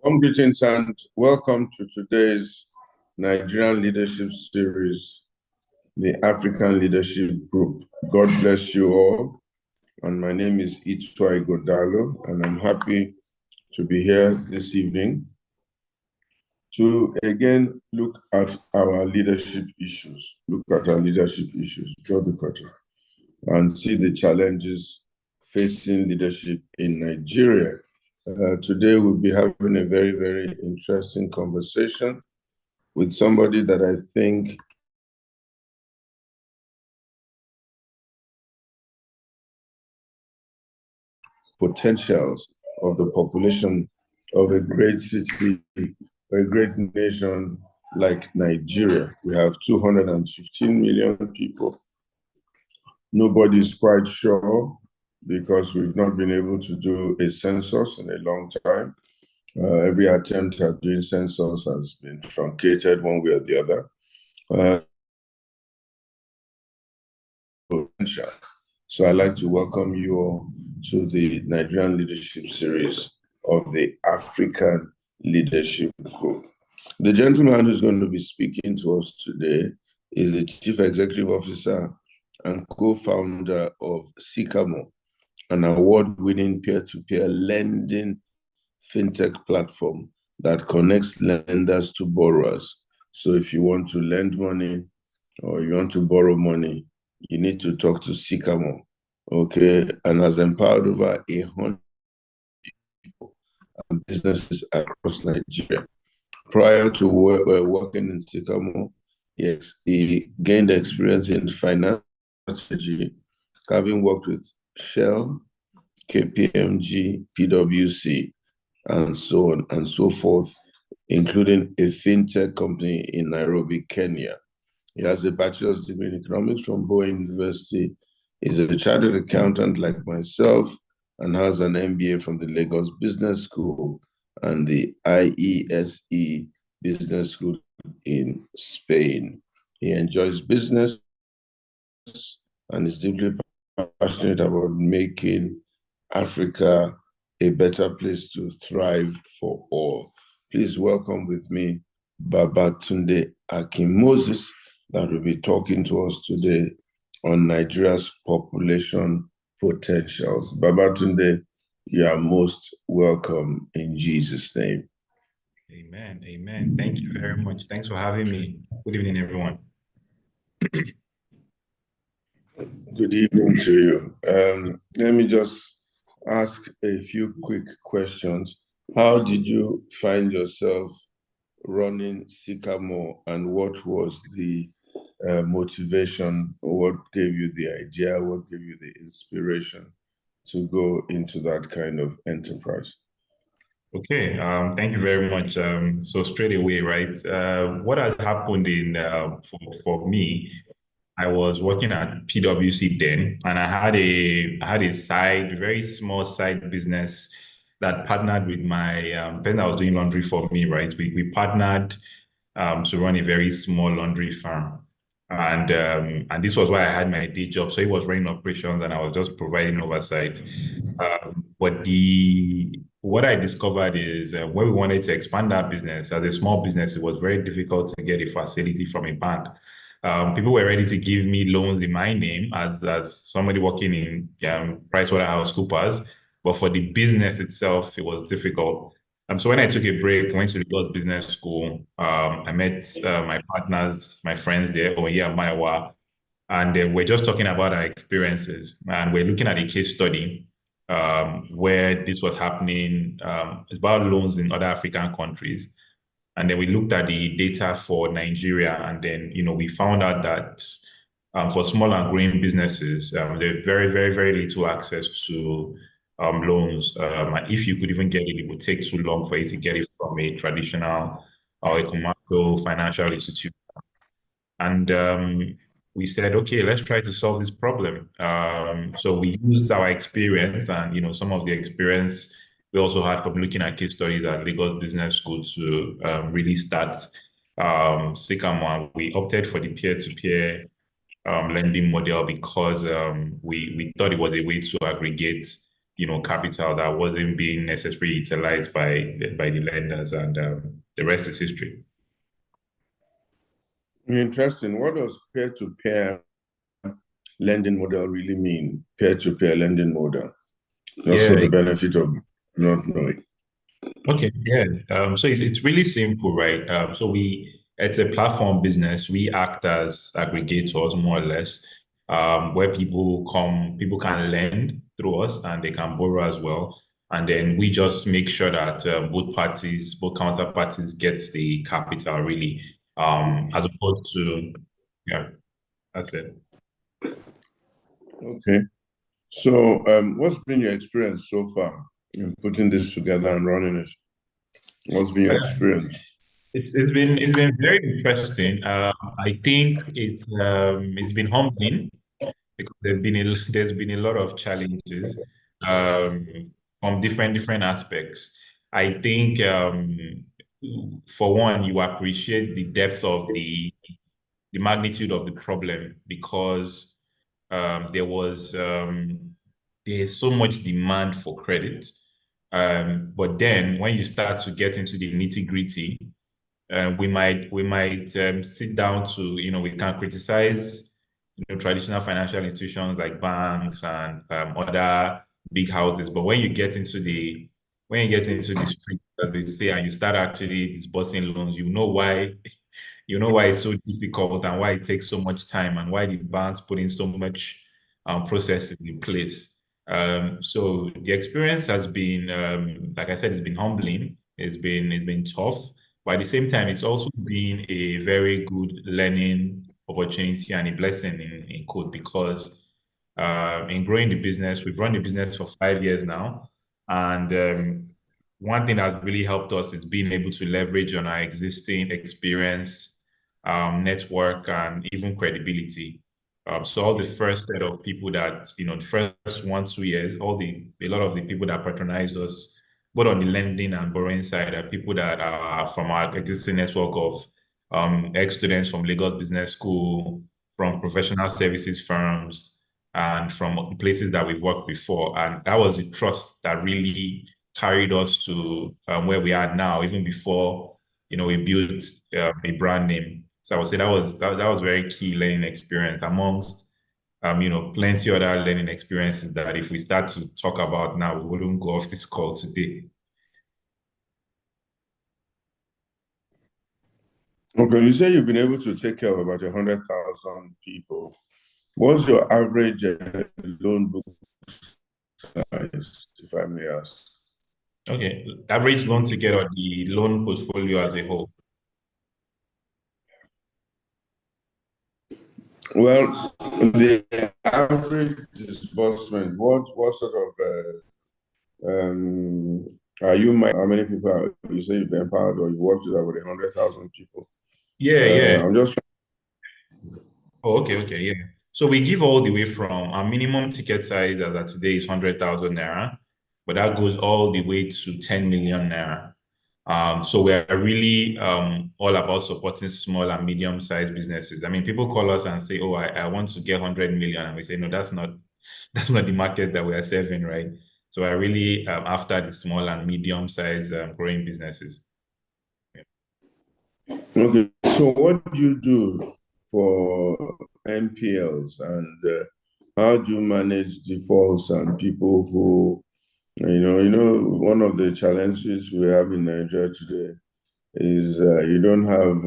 Warm greetings and welcome to today's Nigerian Leadership Series, the African Leadership Group. God bless you all. And my name is Itwai Godalo, and I'm happy to be here this evening to again look at our leadership issues, throughout the culture, and see the challenges facing leadership in Nigeria. Today, we'll be having a very, very interesting conversation with somebody that I think potentials of the population of a great city, a great nation like Nigeria. We have 215 million people. Nobody's quite sure because we've not been able to do a census in a long time. Every attempt at doing census has been truncated one way or the other. So I'd like to welcome you all to the Nigerian Leadership Series of the African Leadership Group. The gentleman who's going to be speaking to us today is the Chief Executive Officer and co-founder of Sycamore, an award-winning peer-to-peer lending fintech platform that connects lenders to borrowers. So if you want to lend money or you want to borrow money, you need to talk to Sycamore, okay? And has empowered over 100 people and businesses across Nigeria. Prior to working in Sycamore, he gained experience in finance strategy, having worked with Shell, KPMG, PwC, and so on and so forth, including a fintech company in Nairobi, Kenya. He has a bachelor's degree in economics from Bowen University. He's a chartered accountant like myself and has an MBA from the Lagos Business School and the IESE Business School in Spain. He enjoys business and is deeply passionate about making Africa a better place to thrive for all. Please welcome with me Babatunde Akinmoses, that will be talking to us today on Nigeria's population potentials. Babatunde, you are most welcome in Jesus' name. Amen. Amen. Thank you very much. Thanks for having me. Good evening, everyone. Good evening to you. Let me just ask a few quick questions. How did you find yourself running Sycamore, and what was the motivation? What gave you the idea? What gave you the inspiration to go into that kind of enterprise? Okay, thank you very much. So straight away, right? What had happened for me, I was working at PwC then, and I had a very small side business that partnered with my person that was doing laundry for me, right? We partnered to run a very small laundry firm. And this was why I had my day job. So it was running operations and I was just providing oversight. But what I discovered is when we wanted to expand our business as a small business, it was very difficult to get a facility from a bank. People were ready to give me loans in my name as somebody working in PricewaterhouseCoopers, but for the business itself, it was difficult. So when I took a break, went to the Lagos Business School, I met my partners, my friends there, Oye and Maiwa, and we're just talking about our experiences. And we're looking at a case study where this was happening. It's about loans in other African countries. And then we looked at the data for Nigeria, and then we found out that for small and growing businesses, there's very, very, very little access to loans. And if you could even get it, it would take too long for you to get it from a traditional or a commercial financial institution. And we said, okay, let's try to solve this problem. So we used our experience and some of the experience we also had from looking at case studies at Lagos Business School to really start Sycamore. We opted for the peer-to-peer lending model because we thought it was a way to aggregate capital that wasn't being necessarily utilized by the lenders, and the rest is history. Interesting. What does peer-to-peer lending model really mean? Peer-to-peer lending model. Also, Yeah. the benefit of not knowing. Okay. Yeah. So it's really simple, right? So it's a platform business. We act as aggregators, more or less, where people can lend through us and they can borrow as well. And then we just make sure that both counterparties gets the capital really, as opposed to, yeah, that's it. Okay. So, what's been your experience so far in putting this together and running it? What's been your experience? It's been very interesting. I think it's been humbling because there's been a lot of challenges um, from different aspects. I think for one, you appreciate the depth of the magnitude of the problem because there was there's so much demand for credit. But then when you start to get into the nitty-gritty, we might sit down to, we can criticize, traditional financial institutions like banks and other big houses. But when you get into the street, as they say, and you start actually disbursing loans, you know why it's so difficult and why it takes so much time and why the banks put in so much processes in place. So the experience has been, like I said, it's been humbling. It's been tough, but at the same time, it's also been a very good learning opportunity and a blessing in code because in growing the business, we've run the business for 5 years now, and one thing that's really helped us is being able to leverage on our existing experience, network, and even credibility. So all the first set of people that, the first 1, 2 years, a lot of the people that patronized us, both on the lending and borrowing side, are people that are from our existing network of ex-students from Lagos Business School, from professional services firms, and from places that we've worked before. And that was the trust that really carried us to where we are now, even before we built a brand name. So I would say that was very key learning experience amongst plenty other learning experiences that if we start to talk about now, we wouldn't go off this call today. Okay, you say you've been able to take care of about 100,000 people. What's your average loan book size, if I may ask? Okay, average loan ticket or the loan portfolio as a whole? Well, the average disbursement, what sort of are you how many people you say you've empowered or you worked with about 100,000 people? Yeah, yeah. I'm just Oh, okay, yeah. So we give all the way from our minimum ticket size as of today is 100,000 naira, but that goes all the way to 10 million naira. So we're really all about supporting small and medium-sized businesses. I mean, people call us and say, "Oh, I want to get 100 million," and we say, "No, that's not the market that we are serving, right?" So we're really after the small and medium-sized growing businesses. okay. So what do you do for NPLs and how do you manage defaults and people who, one of the challenges we have in Nigeria today is you don't have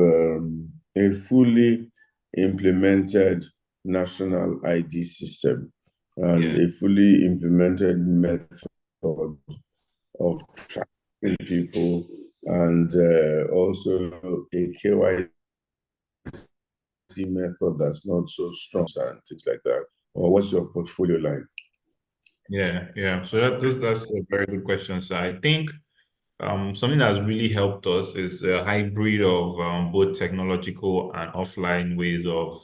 a fully implemented national ID system and Yeah. a fully implemented method of tracking people and also a KYC method that's not so strong and things like that. Or what's your portfolio like? Yeah. So that's a very good question. So I think something that's really helped us is a hybrid of both technological and offline ways of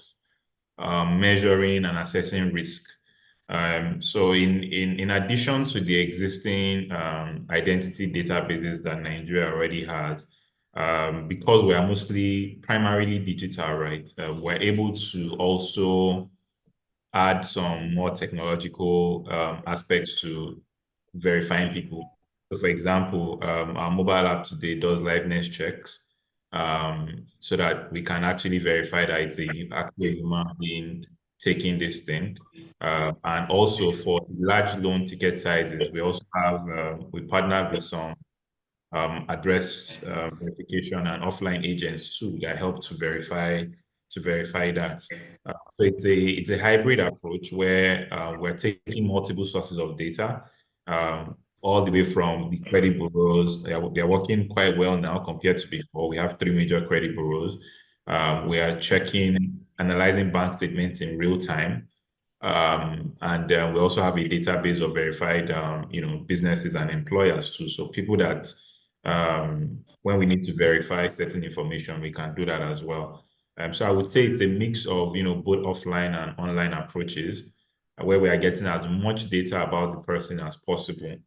measuring and assessing risk. So in addition to the existing identity databases that Nigeria already has, because we are mostly primarily digital, right? We're able to also add some more technological aspects to verifying people. So, for example, our mobile app today does liveness checks, so that we can actually verify that it's actually a human being taking this thing. And also for large loan ticket sizes, we also have we partner with some address verification and offline agents too that help to verify that. So it's a hybrid approach where we're taking multiple sources of data, all the way from the credit bureaus. They're working quite well now compared to before. We have three major credit bureaus. We are analyzing bank statements in real time. And we also have a database of verified, businesses and employers too. So people that when we need to verify certain information, we can do that as well. So I would say it's a mix of, both offline and online approaches, where we are getting as much data about the person as possible,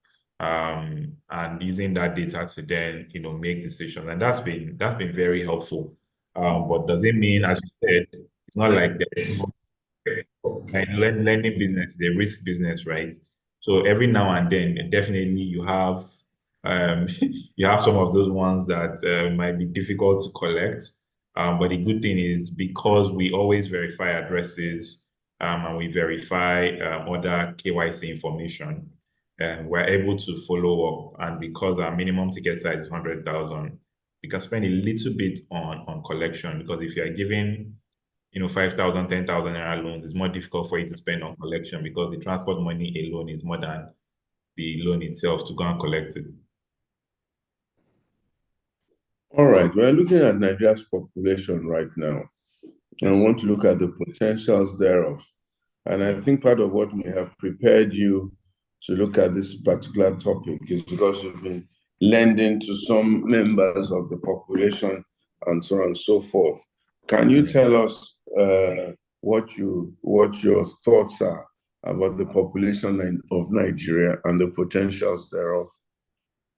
and using that data to then, make decisions. And that's been very helpful. But does it mean, as you said, it's not like lending business, the risk business, right? So every now and then, definitely you have you have some of those ones that might be difficult to collect. But the good thing is, because we always verify addresses, and we verify other KYC information, we're able to follow up. And because our minimum ticket size is 100,000, we can spend a little bit on collection, because if you are giving 5,000, 10,000 naira loans, it's more difficult for you to spend on collection, because the transport money alone is more than the loan itself to go and collect it. All right, we're looking at Nigeria's population right now, and I want to look at the potentials thereof. And I think part of what may have prepared you to look at this particular topic is because you've been lending to some members of the population and so on and so forth. Can you tell us what your thoughts are about the population of Nigeria and the potentials thereof?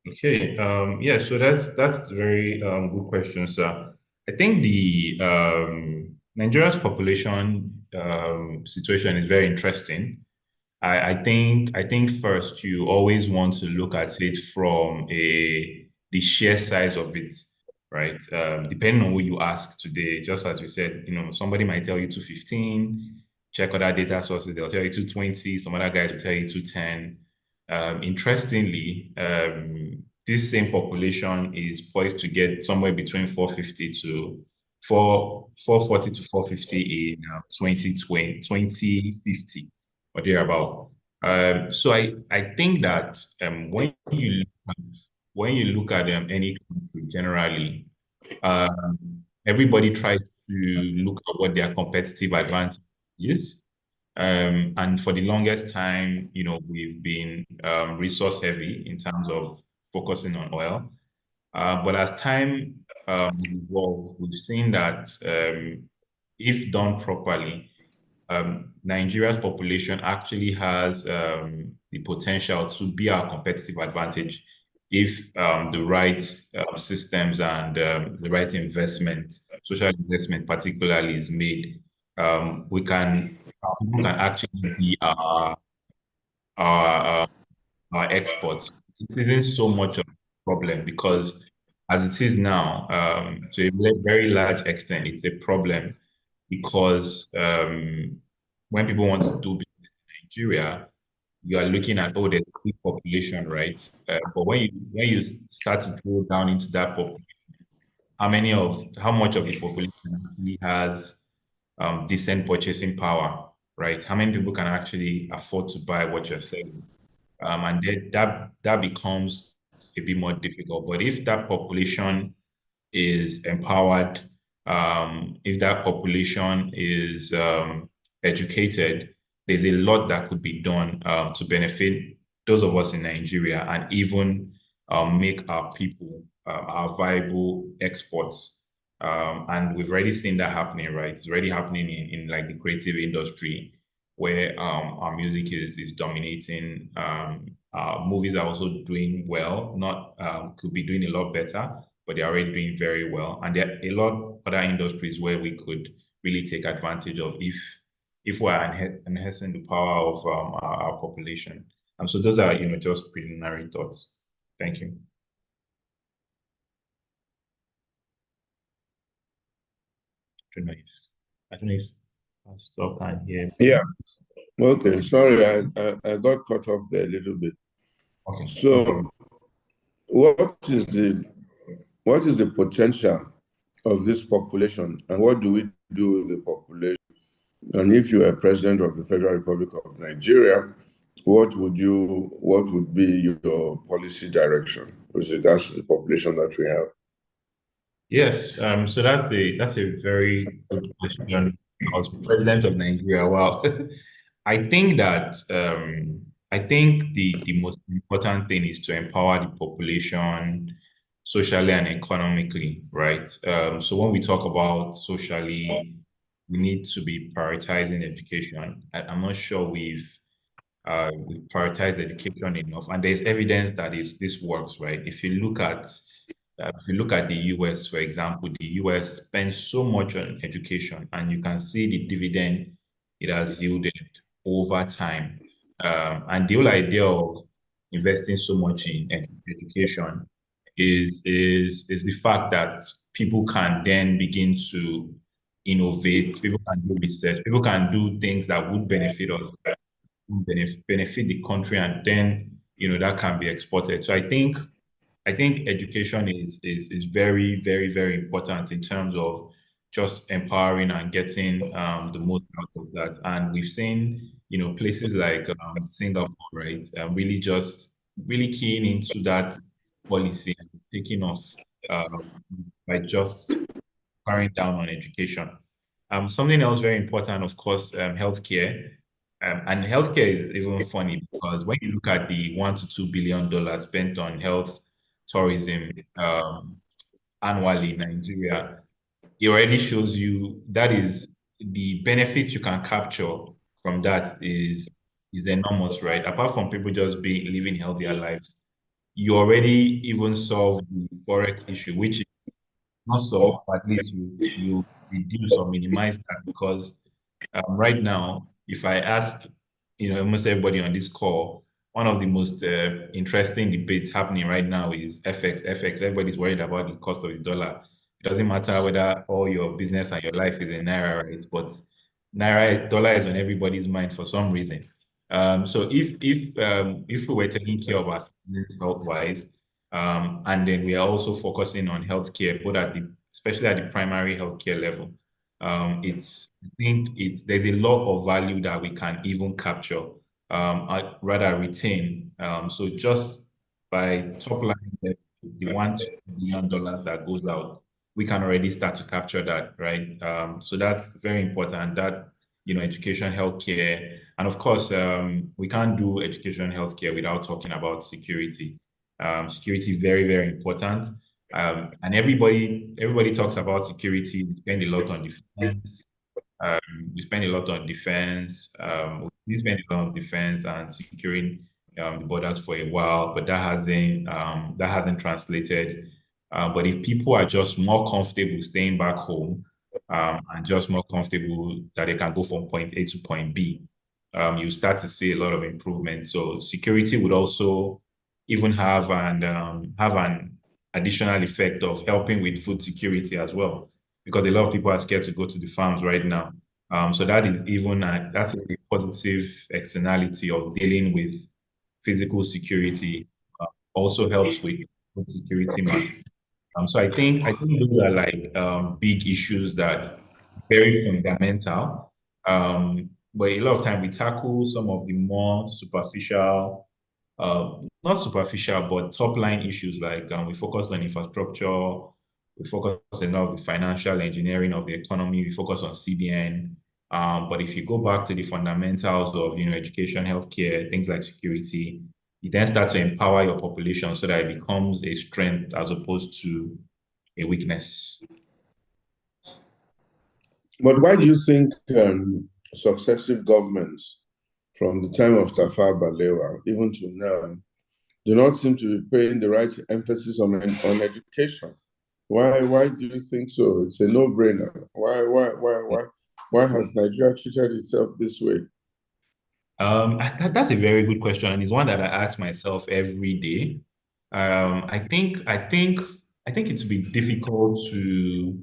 Okay. Yeah. So that's a very good question, sir. I think the Nigeria's population situation is very interesting. I think first you always want to look at it from the sheer size of it, right? Depending on who you ask today, just as you said, somebody might tell you 215. Check other data sources, they'll tell you 220. Some other guys will tell you 210. Interestingly, this same population is poised to get somewhere between 450 to 440 to 450 in 2050 or thereabout. So I think that when you look at any country generally, everybody tries to look at what their competitive advantage is. And for the longest time, we've been resource heavy in terms of focusing on oil. But as time evolved, we've seen that if done properly, Nigeria's population actually has the potential to be our competitive advantage if the right systems and the right investment, social investment particularly, is made. People can actually be our exports. It isn't so much of a problem, because as it is now, to a very large extent, it's a problem, because when people want to do business in Nigeria, you are looking at, there's a big population, right? But when you start to go down into that population, how much of the population actually has decent purchasing power, right? How many people can actually afford to buy what you're selling? And then that becomes a bit more difficult. But if that population is empowered, if that population is educated, there's a lot that could be done to benefit those of us in Nigeria, and even make our people our viable exports. And we've already seen that happening, right? It's already happening in like the creative industry, where our music is dominating. Our movies are also doing well, not could be doing a lot better, but they're already doing very well. And there are a lot of other industries where we could really take advantage of if we're enhancing the power of our population. So those are, just preliminary thoughts. Thank you. I don't know if I'll stop here. Yeah. Okay. Sorry, I got cut off there a little bit. Okay. So, what is the potential of this population, and what do we do with the population? And if you are president of the Federal Republic of Nigeria, what would be your policy direction with regards to the population that we have? Yes, so that's a very good question. As president of Nigeria, wow, I think the most important thing is to empower the population socially and economically, right? So when we talk about socially, we need to be prioritizing education. I'm not sure we prioritized education enough, and there's evidence that this works, right? If you look at the US, for example, the US spends so much on education, and you can see the dividend it has yielded over time. And the whole idea of investing so much in education is the fact that people can then begin to innovate, people can do research, people can do things that would benefit us, benefit the country, and then that can be exported. So I think education is very, very, very important in terms of just empowering and getting the most out of that. And we've seen, places like Singapore, right, really keying into that policy and taking off um, by just powering down on education. Something else very important, of course, healthcare. And healthcare is even funny because when you look at the $1 to $2 billion spent on health tourism annually in Nigeria, it already shows you that is the benefit you can capture from that is enormous, right? Apart from people just being living healthier lives, you already even solve the forex issue, which is not solved, but at least you reduce or minimize that because right now, if I ask, almost everybody on this call, one of the most interesting debates happening right now is FX. FX. Everybody's worried about the cost of the dollar. It doesn't matter whether all your business and your life is in naira, right? But naira dollar is on everybody's mind for some reason. So if we were taking care of our citizens health-wise, and then we are also focusing on healthcare, both especially at the primary healthcare level, I think there's a lot of value that we can even capture, rather retain. So just by top line, the $1 billion that goes out, we can already start to capture that, right? So that's very important. That education, healthcare, and of course, we can't do education, healthcare without talking about security. Security very, very important. And everybody talks about security. We spend a lot on defense. Um, we spend a lot on defense. We spend a lot on defense and securing the borders for a while, but that hasn't translated. But if people are just more comfortable staying back home, and just more comfortable that they can go from point A to point B, you start to see a lot of improvement. So security would also even have an additional effect of helping with food security as well, because a lot of people are scared to go to the farms right now. So that's a positive externality of dealing with physical security. Also helps with food security matters. So I think those are like big issues that very fundamental. But a lot of time we tackle some of the more superficial, not superficial, but top line issues like we focus on infrastructure, we focus on a lot of the financial engineering of the economy, we focus on CBN. But if you go back to the fundamentals of education, healthcare, things like security, you then start to empower your population so that it becomes a strength as opposed to a weakness. But why do you think successive governments from the time of Tafawa Balewa, even to now, do not seem to be paying the right emphasis on education? Why do you think so? It's a no-brainer. Why has Nigeria treated itself this way? That's a very good question, and it's one that I ask myself every day. I think it's be difficult to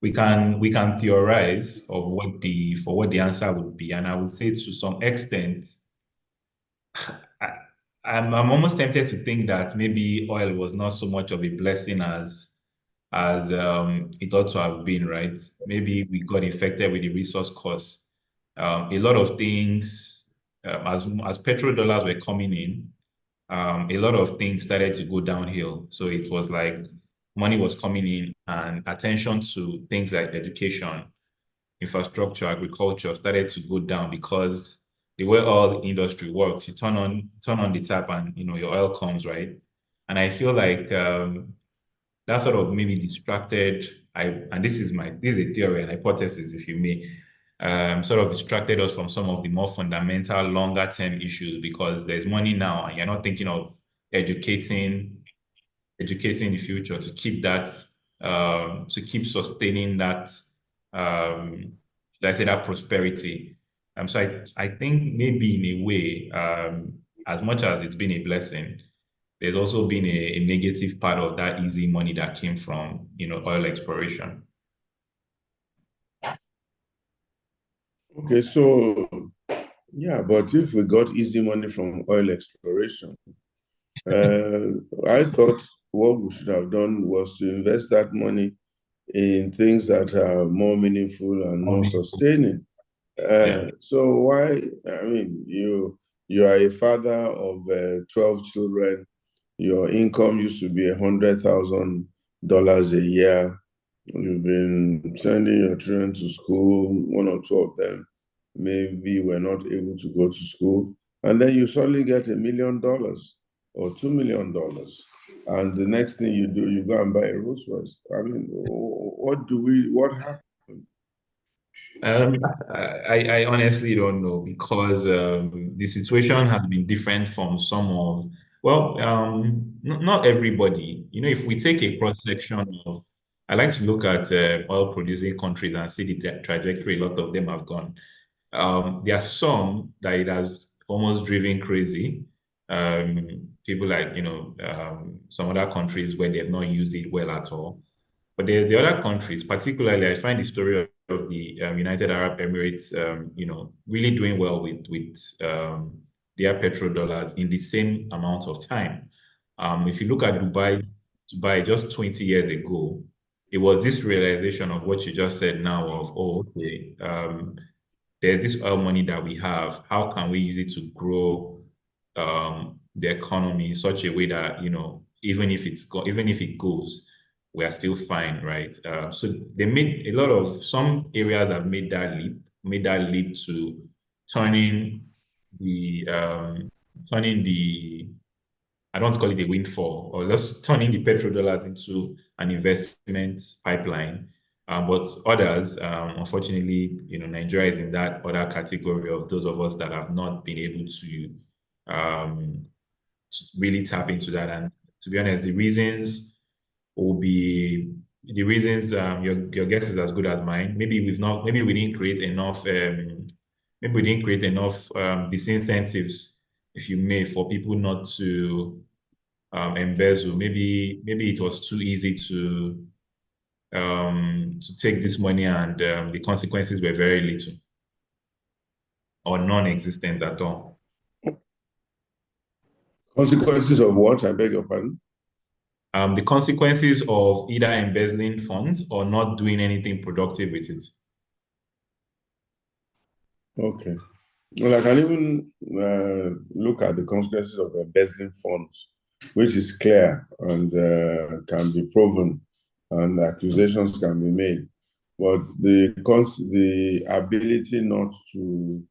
we can theorize of what the answer would be, and I would say to some extent, I, I'm almost tempted to think that maybe oil was not so much of a blessing as it ought to have been, right? Maybe we got infected with the resource cost. A lot of things, as petrodollars were coming in, a lot of things started to go downhill. So it was like money was coming in, and attention to things like education, infrastructure, agriculture started to go down because the way oil industry works, you turn on the tap, and your oil comes, right? And I feel like that sort of maybe distracted. And this is a theory and hypothesis, if you may, sort of distracted us from some of the more fundamental, longer term issues because there's money now, and you're not thinking of educating educating the future to keep that to keep sustaining that should I say that prosperity. So I think maybe in a way, as much as it's been a blessing, there's also been a negative part of that easy money that came from oil exploration. Okay, so yeah, but if we got easy money from oil exploration, uh, I thought what we should have done was to invest that money in things that are more meaningful and more sustaining. Yeah. So why, I mean, you are a father of 12 children. Your income used to be $100,000 a year. You've been sending your children to school, one or two of them maybe were not able to go to school. And then you suddenly get $1 million or $2 million. And the next thing you do, you go and buy a Rolls Royce. I mean, what happened? I honestly don't know because the situation has been different from some of, well, not everybody. If we take a cross section of, I like to look at oil producing countries and see the trajectory a lot of them have gone. There are some that it has almost driven crazy. People like, some other countries where they've not used it well at all. But the other countries, particularly, I find the story of the United Arab Emirates, really doing well with their petrodollars in the same amount of time. If you look at Dubai just 20 years ago, it was this realization of what you just said now of, oh, okay, there's this oil money that we have. How can we use it to grow the economy in such a way that, even if it goes, we are still fine, right? So they made some areas have made that leap to turning the turning the I don't want to call it a windfall, or just turning the petrodollars into an investment pipeline. But others, unfortunately, Nigeria is in that other category of those of us that have not been able to really tap into that. And to be honest, the reasons your guess is as good as mine. Maybe we didn't create enough disincentives, if you may, for people not to embezzle. Maybe it was too easy to take this money, and the consequences were very little or non-existent at all. Consequences of what? I beg your pardon? The consequences of either embezzling funds or not doing anything productive with it. Okay. Well, I can even look at the consequences of embezzling funds, which is clear and can be proven, and accusations can be made. But the ability not to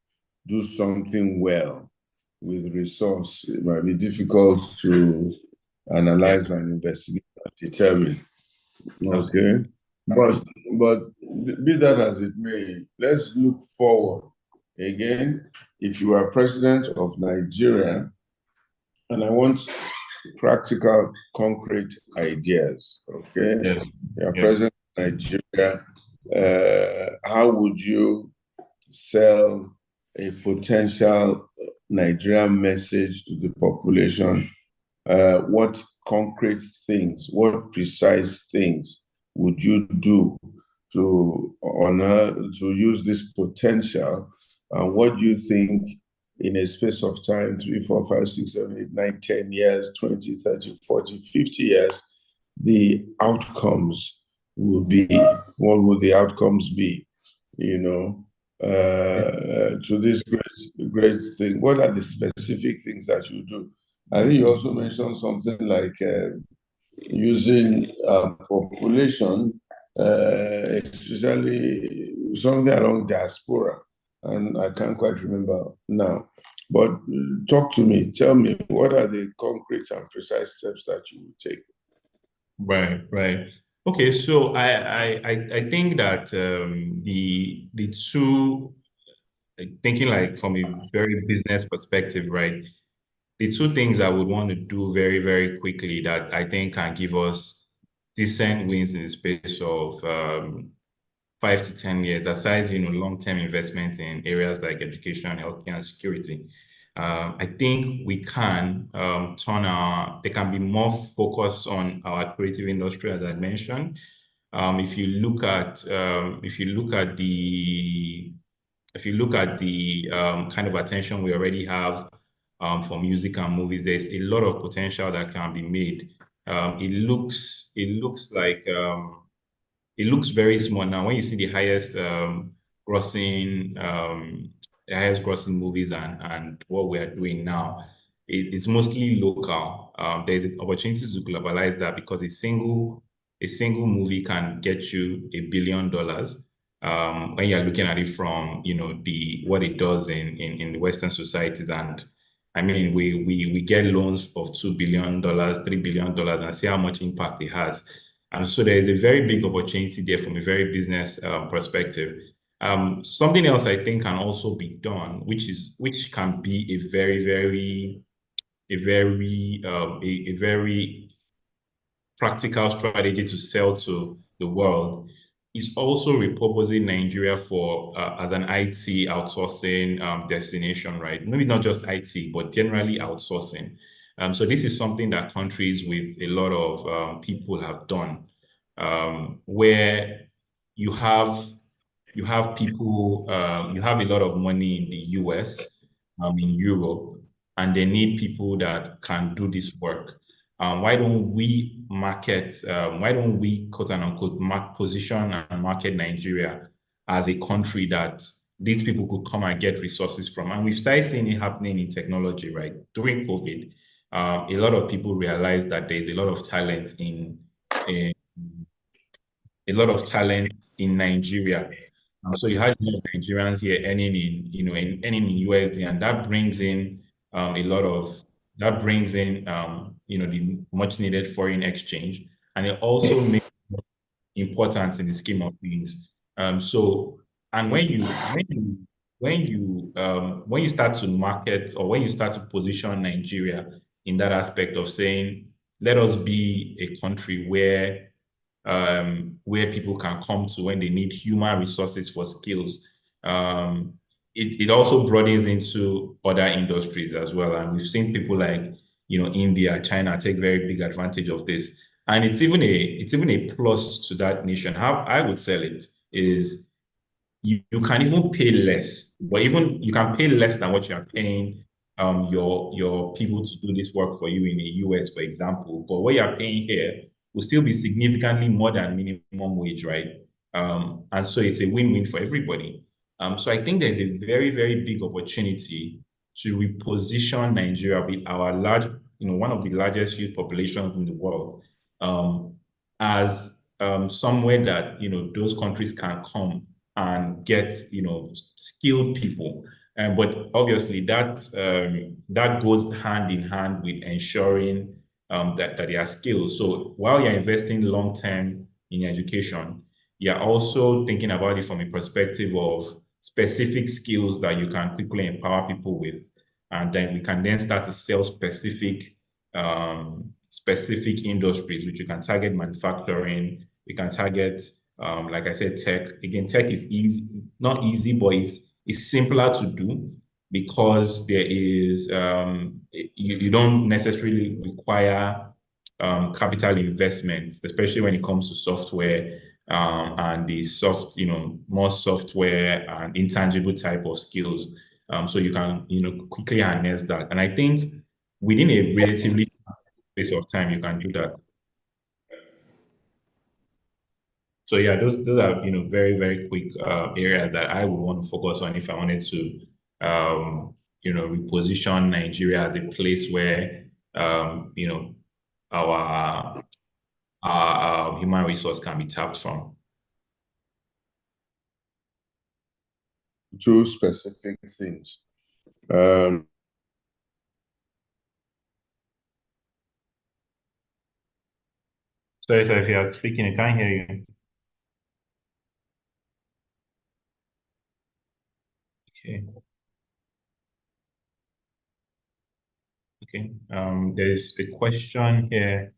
do something well with resource, it might be difficult to analyze and investigate and determine. Okay. But be that as it may, let's look forward. Again, if you are president of Nigeria, and I want practical, concrete ideas, okay? Yeah. You are Yeah. president of Nigeria, how would you sell a potential Nigerian message to the population, what concrete things, what precise things would you do to honor, to use this potential? And what do you think in a space of time, 3, 4, 5, 6, 7, 8, 9, 10 years, 20, 30, 40, 50 years, the outcomes will be? What will the outcomes be? You know, to this great thing. What are the specific things that you do? I think you also mentioned something like using population, especially something along diaspora, and I can't quite remember now. But talk to me, tell me, what are the concrete and precise steps that you will take? Right, right. Okay, so I think that the two, thinking like from a very business perspective, right? The two things I would want to do very, very quickly that I think can give us decent wins in the space of 5 to 10 years, aside, long-term investment in areas like education, healthcare, and security. I think we can there can be more focus on our creative industry, as I mentioned. If you look at the kind of attention we already have for music and movies, there's a lot of potential that can be made. It looks very small now. When you see the highest grossing movies and what we are doing now, it's mostly local. There's an opportunity to globalize that because a single movie can get you $1 billion. When you're looking at it from what it does in the Western societies. And I mean, we get loans of $2 billion, $3 billion, and see how much impact it has. And so there is a very big opportunity there from a very business perspective. Something else I think can also be done, which can be a very practical strategy to sell to the world, is also repurposing Nigeria for as an IT outsourcing destination, right? Maybe not just IT, but generally outsourcing. So this is something that countries with a lot of people have done, where you have people, you have a lot of money in the US, in Europe, and they need people that can do this work. Why don't we quote and unquote position and market Nigeria as a country that these people could come and get resources from? And we've started seeing it happening in technology, right? During COVID, a lot of people realized that there's a lot of talent in Nigeria. So you had a lot of Nigerians here earning in USD, and that brings in the much needed foreign exchange, and it also makes importance in the scheme of things. So, and when you start to market, or when you start to position Nigeria in that aspect of saying, let us be a country where people can come to when they need human resources for skills. It also broadens into other industries as well. And we've seen people like, India, China take very big advantage of this. And it's even a plus to that nation. How I would sell it is you can even pay less, but even you can pay less than what you are paying your people to do this work for you in the US, for example. But what you're paying here will still be significantly more than minimum wage, right? And so it's a win-win for everybody. So I think there's a very, very big opportunity to reposition Nigeria with our one of the largest youth populations in the world, as somewhere that those countries can come and get skilled people. But obviously that goes hand in hand with ensuring that they are skilled. So while you're investing long term in education, you're also thinking about it from a perspective of specific skills that you can quickly empower people with, and then we can then start to sell specific industries, which you can target manufacturing. We can target, like I said, tech. Again, tech is easy, not easy, but It's simpler to do because there is you don't necessarily require capital investments, especially when it comes to software and the more software and intangible type of skills. So you can, quickly harness that. And I think within a relatively space of time, you can do that. So yeah, those are very very quick areas that I would want to focus on if I wanted to reposition Nigeria as a place where our human resource can be tapped from. Two specific things. Sorry, sir, if you are speaking, I can't hear you. Okay. Okay. There's a question here.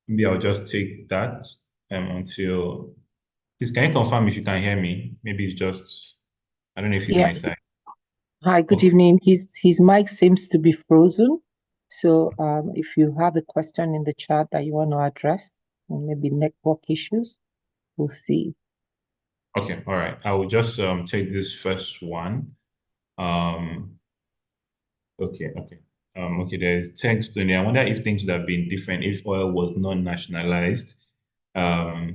Maybe I'll just take that until. Please, can you confirm if you can hear me? Maybe it's just, I don't know if it's my side. Hi, good evening. His mic seems to be frozen. So if you have a question in the chat that you want to address, or maybe network issues, we'll see. Okay, all right. I will just take this first one. Okay. There's text in there. I wonder if things would have been different if oil was not nationalized. The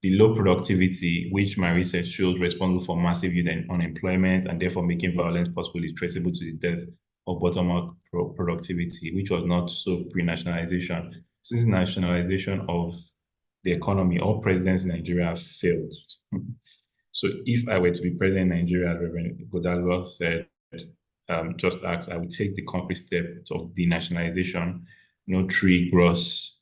low productivity, which my research shows responsible for massive youth unemployment and therefore making violence possible, is traceable to the death of bottom-up productivity, which was not so pre-nationalization. Since nationalization of the economy, all presidents in Nigeria have failed. So if I were to be president in Nigeria, Reverend Godalo said, just asked, I would take the concrete steps of denationalization. No tree grows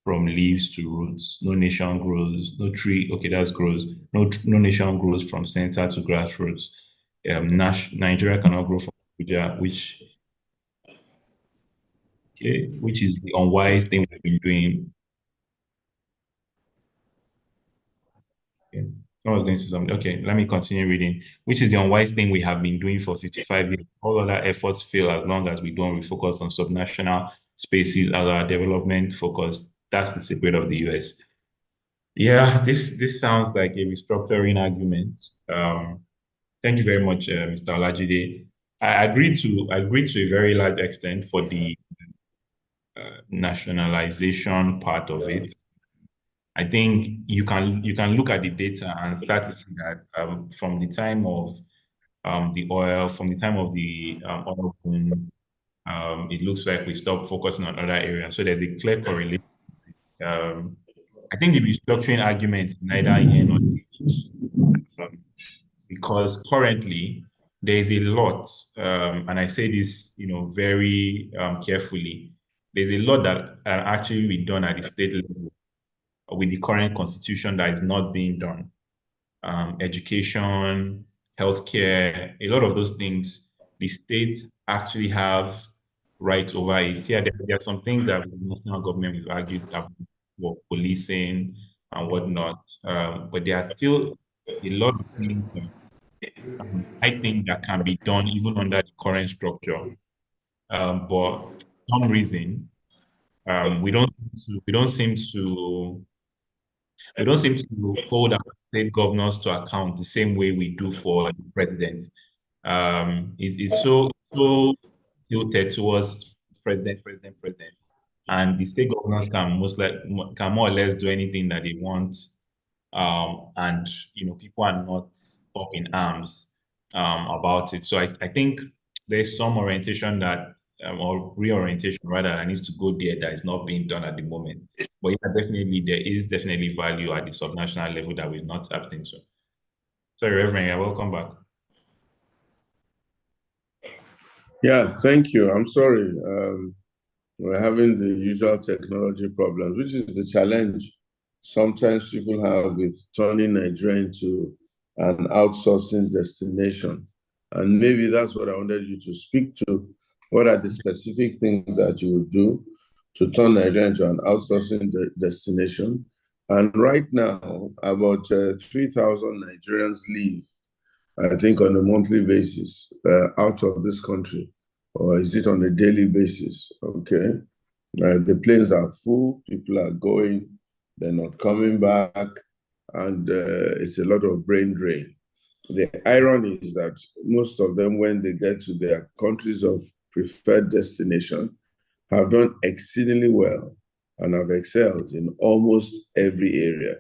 from leaves to roots. No nation grows. No tree. Okay, that's grows. No nation grows from center to grassroots. Nigeria cannot grow from Abuja, which is the unwise thing we've been doing. Okay. I was going to say something. Okay, let me continue reading. Which is the unwise thing we have been doing for 55 years. All other efforts fail as long as we don't refocus on subnational spaces as our development focus. That's the secret of the US. Yeah, this sounds like a restructuring argument. Thank you very much, Mr. Olajide. I agree to a very large extent for the nationalization part of it. I think you can look at the data and start to see that from the time of the oil boom, it looks like we stopped focusing on other areas. So there's a clear correlation. I think the restructuring argument is neither here nor there, because currently there is a lot, and I say this, very carefully. There's a lot that actually be done at the state level with the current constitution that is not being done. Education, healthcare, a lot of those things, the states actually have rights over it. Yeah, there are some things that the national government will argue about for policing and whatnot, but there are still a lot of things I think that can be done even under the current structure. But for some reason, we don't seem to hold our state governors to account the same way we do for the president. It's so tilted towards president, and the state governors can more or less do anything that they want. And people are not up in arms about it. So I think there's some orientation that or reorientation rather that needs to go there that is not being done at the moment. But yeah, definitely there is definitely value at the subnational level that we've not tapped into. Sorry, Reverend, yeah, welcome back. Yeah, thank you. I'm sorry. We're having the usual technology problems, which is the challenge sometimes people have with turning Nigeria into an outsourcing destination. And maybe that's what I wanted you to speak to. What are the specific things that you would do to turn Nigeria into an outsourcing destination? And right now, about 3,000 Nigerians live I think, on a monthly basis out of this country, or is it on a daily basis? Okay. The planes are full, people are going, they're not coming back, and it's a lot of brain drain. The irony is that most of them, when they get to their countries of preferred destination, have done exceedingly well and have excelled in almost every area: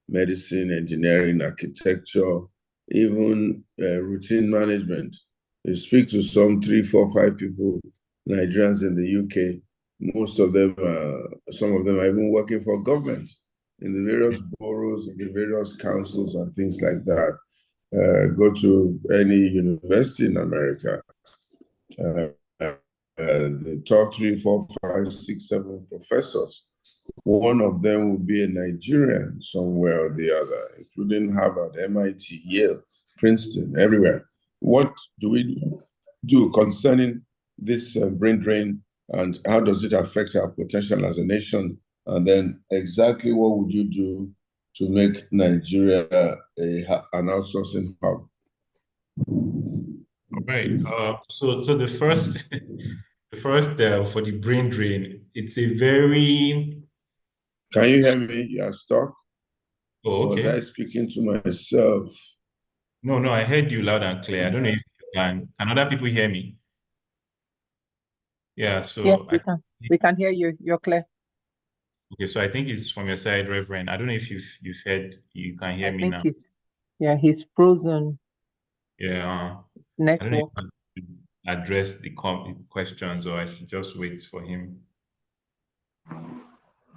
medicine, engineering, architecture, even routine management. You speak to some 3, 4, 5 people, Nigerians in the UK, most of them, some of them are even working for government in the various boroughs, in the various councils and things like that. Go to any university in America, the top 3, 4, 5, 6, 7 professors, one of them will be a Nigerian somewhere or the other, including Harvard, MIT, Yale, Princeton, everywhere. What do we do concerning this brain drain, and how does it affect our potential as a nation? And then exactly what would you do to make Nigeria an outsourcing hub? All right. So the first, for the brain drain, it's a very. Can you hear me? You are stuck. Oh, okay. Was I speaking to myself? No, I heard you loud and clear. I don't know if you can. Can other people hear me? Yeah. So Yes, we can. We can hear you. You're clear. Okay, so I think it's from your side, Reverend. I don't know if you've heard. You can hear I me think now. he's frozen. Yeah. It's I don't know network. if I should address the questions, or I should just wait for him.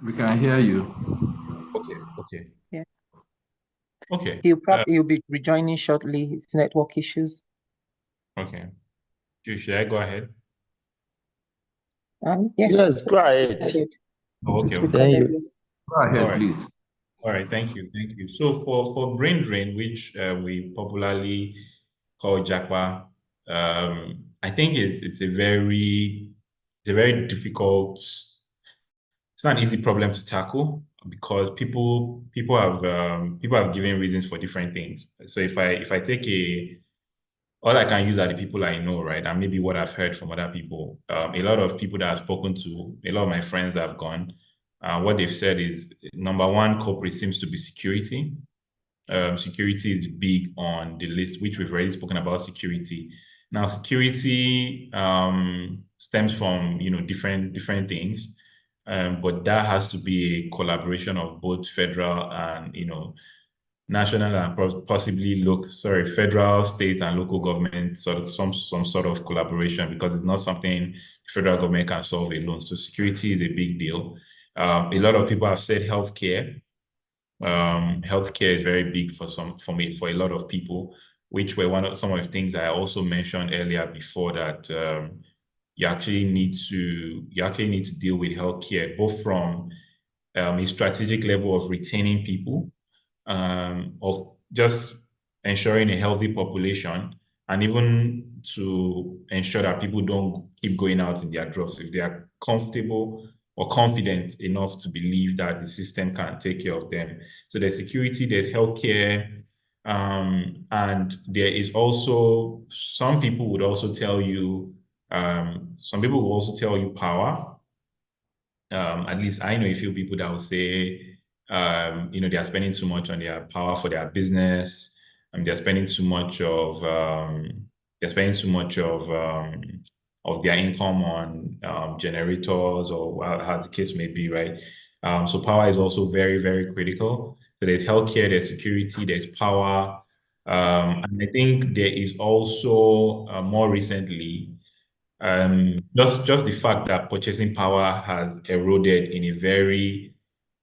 We can hear you. Okay. Yeah. Okay. He'll be rejoining shortly. It's network issues. Okay. Should I go ahead? Yes. Yes, go ahead. Oh, okay. It's recorded, yes. Go ahead, All right. please. All right, thank you. So for brain drain, which we popularly call JAPA, I think it's a very difficult. It's not an easy problem to tackle because people have given reasons for different things. So if I take all I can use are the people I know, right? And maybe what I've heard from other people. A lot of people that I've spoken to, a lot of my friends that have gone, what they've said is, number one culprit seems to be security. Security is big on the list, which we've already spoken about security. Now, security stems from different things, but that has to be a collaboration of both federal and national and possibly federal, state, and local government, sort of some sort of collaboration, because it's not something the federal government can solve alone. So security is a big deal. A lot of people have said healthcare. Healthcare is very big for a lot of people, which were some of the things I also mentioned earlier before, that you actually need to deal with healthcare, both from a strategic level of retaining people, of just ensuring a healthy population, and even to ensure that people don't keep going out in their droves if they are comfortable or confident enough to believe that the system can take care of them. So there's security, there's healthcare, and there is also, some people would also tell you power. At least I know a few people that will say, they are spending too much on their power for their business, and they're spending too much of their income on generators, or how the case may be, right? So power is also very, very critical. So there's healthcare, there's security, there's power, and I think there is also more recently, just the fact that purchasing power has eroded in a very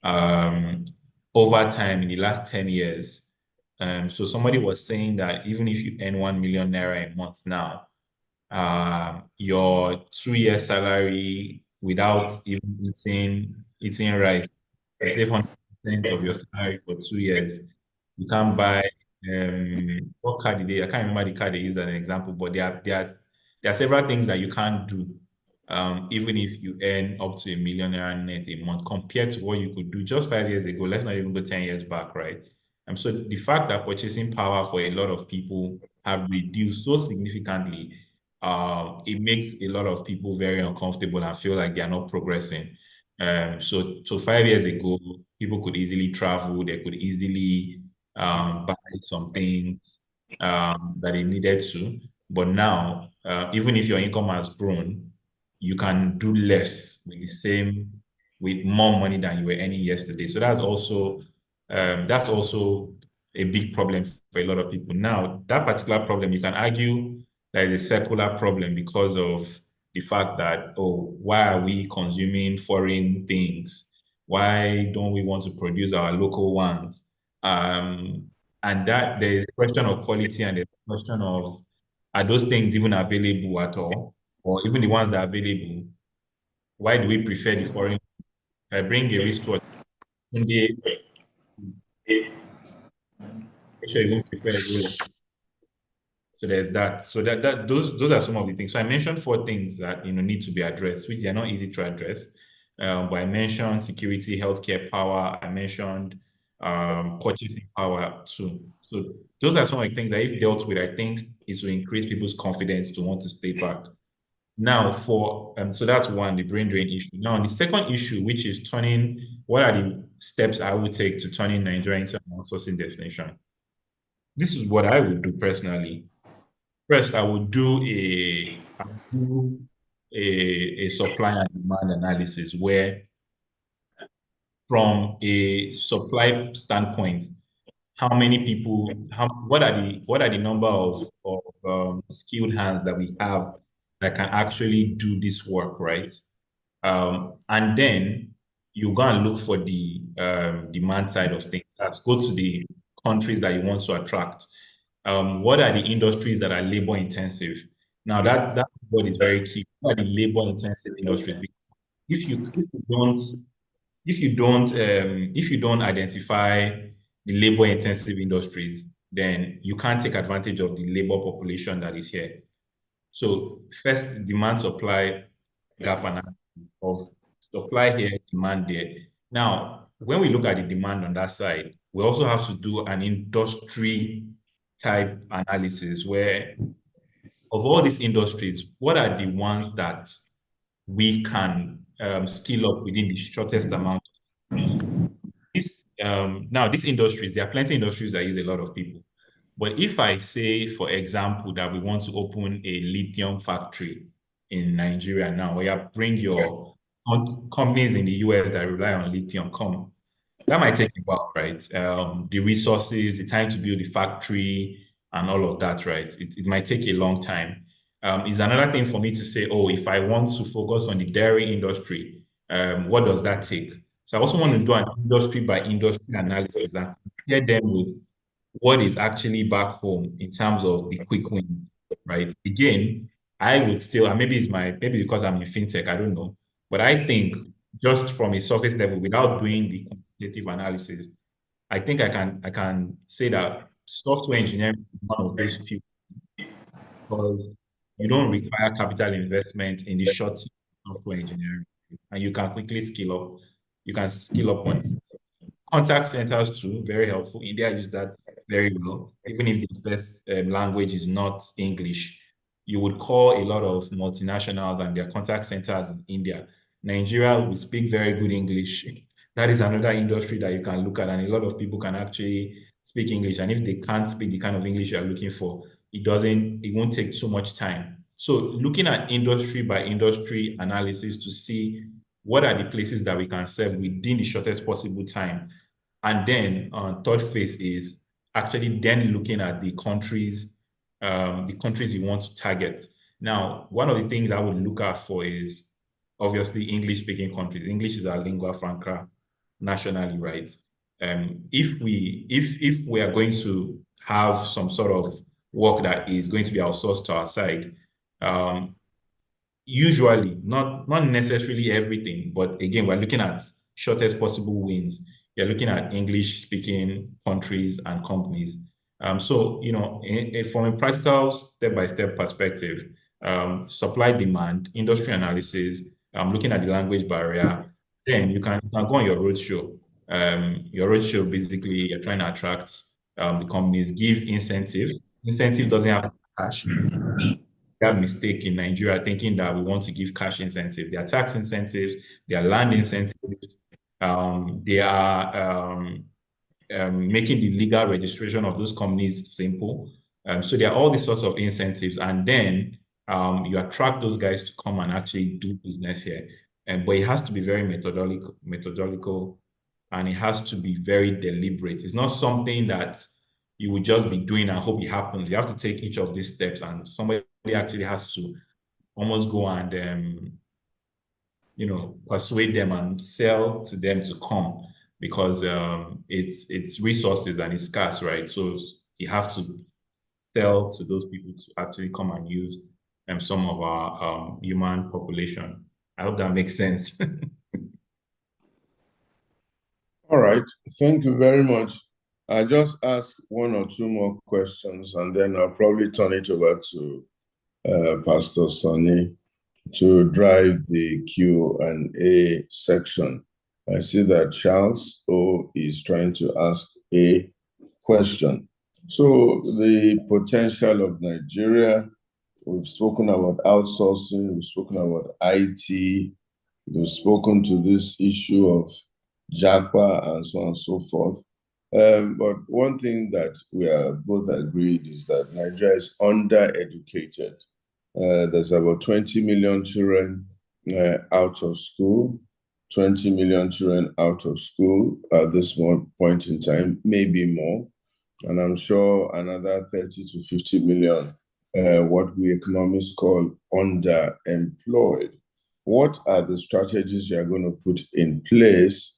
over time in the last 10 years. So somebody was saying that even if you earn 1 million naira a month now, your 2-year salary, without even eating rice, you save 100% of your salary for 2 years. You can't buy what card did they? I can't remember the card they used as an example, but there are several things that you can't do, even if you earn up to 1 million naira net a month, compared to what you could do just 5 years ago. Let's not even go 10 years back, right? So the fact that purchasing power for a lot of people have reduced so significantly, it makes a lot of people very uncomfortable and feel like they are not progressing. So 5 years ago, people could easily travel, they could easily buy some things that they needed to. But now, even if your income has grown, you can do less with more money than you were earning yesterday. So that's also a big problem for a lot of people. Now, that particular problem, you can argue that is a secular problem because of the fact that, oh, why are we consuming foreign things? Why don't we want to produce our local ones? And that there's a question of quality and there's a question of, are those things even available at all? Or even the ones that are available, why do we prefer the foreign? I bring a wristwatch. Make sure you won't prefer a Rolex. So there's that. So those are some of the things. So I mentioned 4 things that need to be addressed, which are not easy to address. But I mentioned security, healthcare, power. I mentioned purchasing power too. So those are some of the things that, if dealt with, I think is to increase people's confidence to want to stay back. Now, so that's one, the brain drain issue. Now, the second issue, which is what are the steps I would take to turning Nigeria into an outsourcing destination? This is what I would do personally. First, I would do a supply and demand analysis where, from a supply standpoint, how many people, what are the number of skilled hands that we have that can actually do this work, right? And then you go and look for the demand side of things. Let's go to the countries that you want to attract. What are the industries that are labor intensive? Now that word is very key. What are the labor intensive industries? If you don't identify the labor intensive industries, then you can't take advantage of the labor population that is here. So first, demand supply gap analysis of supply here, demand there. Now, when we look at the demand on that side, we also have to do an industry type analysis where, of all these industries, what are the ones that we can scale up within the shortest amount of time? Now, these industries, there are plenty of industries that use a lot of people. But if I say, for example, that we want to open a lithium factory in Nigeria now, where you bring your companies in the US that rely on lithium, that might take a while, right? The resources, the time to build the factory, and all of that, right? It might take a long time. It's another thing for me to say, oh, if I want to focus on the dairy industry, what does that take? So I also want to do an industry by industry analysis and compare them with what is actually back home in terms of the quick win, right? Again, I would still, and maybe because I'm in fintech, I don't know, but I think just from a surface level, without doing the quantitative analysis, I think I can say that software engineering is one of those few, because you don't require capital investment in the short term software engineering, and you can quickly scale up. You can scale up on contact centers too, very helpful. India use that very well. Even if the first language is not English, you would call a lot of multinationals and their contact centers in India. Nigeria, we speak very good English. That is another industry that you can look at, and a lot of people can actually speak English. And if they can't speak the kind of English you're looking for, it won't take so much time. So looking at industry by industry analysis to see what are the places that we can serve within the shortest possible time. And then third phase is actually then looking at the countries you want to target. Now, one of the things I would look out for is obviously English-speaking countries. English is our lingua franca nationally, right? If we are going to have some sort of work that is going to be outsourced to our side, usually, not necessarily everything, but again, we're looking at shortest possible wins. You're looking at English-speaking countries and companies. So, from a practical step-by-step perspective, supply demand, industry analysis, looking at the language barrier, then you can go on your roadshow. Your roadshow, basically, you're trying to attract the companies, give incentives. incentive doesn't have cash. That mistake in Nigeria, thinking that we want to give cash incentives. There are tax incentives, there are land incentives, they are making the legal registration of those companies simple. So there are all these sorts of incentives, and then you attract those guys to come and actually do business here. But it has to be very methodological, and it has to be very deliberate. It's not something that you would just be doing and hope it happens. You have to take each of these steps, and somebody actually has to almost go and persuade them and sell to them to come, because it's resources and it's scarce, right? So you have to sell to those people to actually come and use some of our human population. I hope that makes sense. All right, thank you very much. I just ask one or two more questions, and then I'll probably turn it over to Pastor Sonny to drive the Q&A section. I see that Charles O is trying to ask a question. So the potential of Nigeria, we've spoken about outsourcing, we've spoken about IT, we've spoken to this issue of JAPA and so on and so forth. But one thing that we are both agreed is that Nigeria is undereducated. There's about 20 million children out of school, 20 million children out of school at this one point in time, maybe more. And I'm sure another 30 to 50 million, what we economists call underemployed. What are the strategies you are going to put in place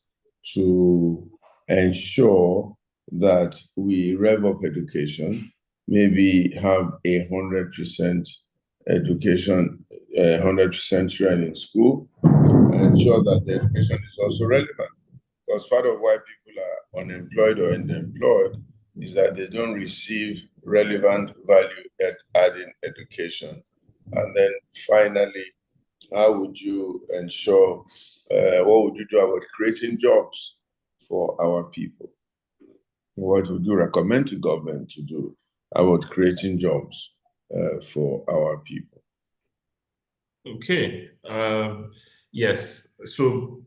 to ensure that we rev up education, maybe have 100% education, 100% children in school, and ensure that the education is also relevant? Because part of why people are unemployed or underemployed is that they don't receive relevant value-adding education. And then finally, how would you ensure, what would you do about creating jobs for our people? What would you recommend to government to do about creating jobs for our people? Okay. Yes. So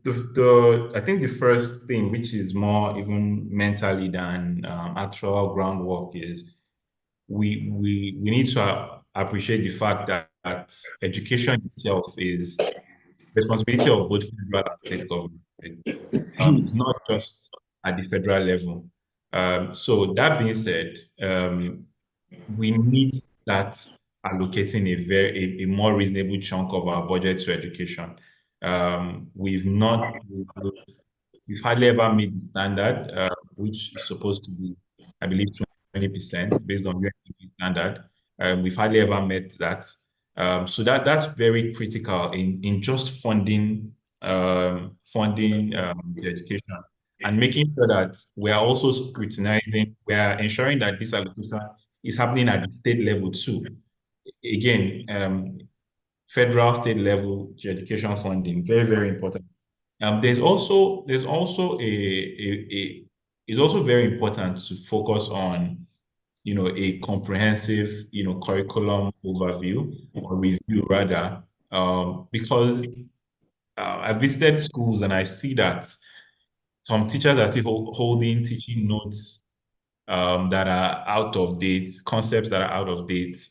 I think the first thing, which is more even mentally than actual groundwork, is we need to appreciate the fact that education itself is responsibility of both federal and state government. It's not just at the federal level. So that being said, we need that allocating a more reasonable chunk of our budget to education. We've hardly ever made the standard, which is supposed to be, I believe, 20% based on UNDP standard. We've hardly ever met that. So that's very critical in just funding the education, and making sure that we are also scrutinizing, we are ensuring that this allocation is happening at the state level too. Again, federal, state level education funding, very, very important. It's also very important to focus on, a comprehensive, curriculum overview or review rather, because I visited schools and I see that some teachers are still holding teaching notes that are out of date, concepts that are out of date.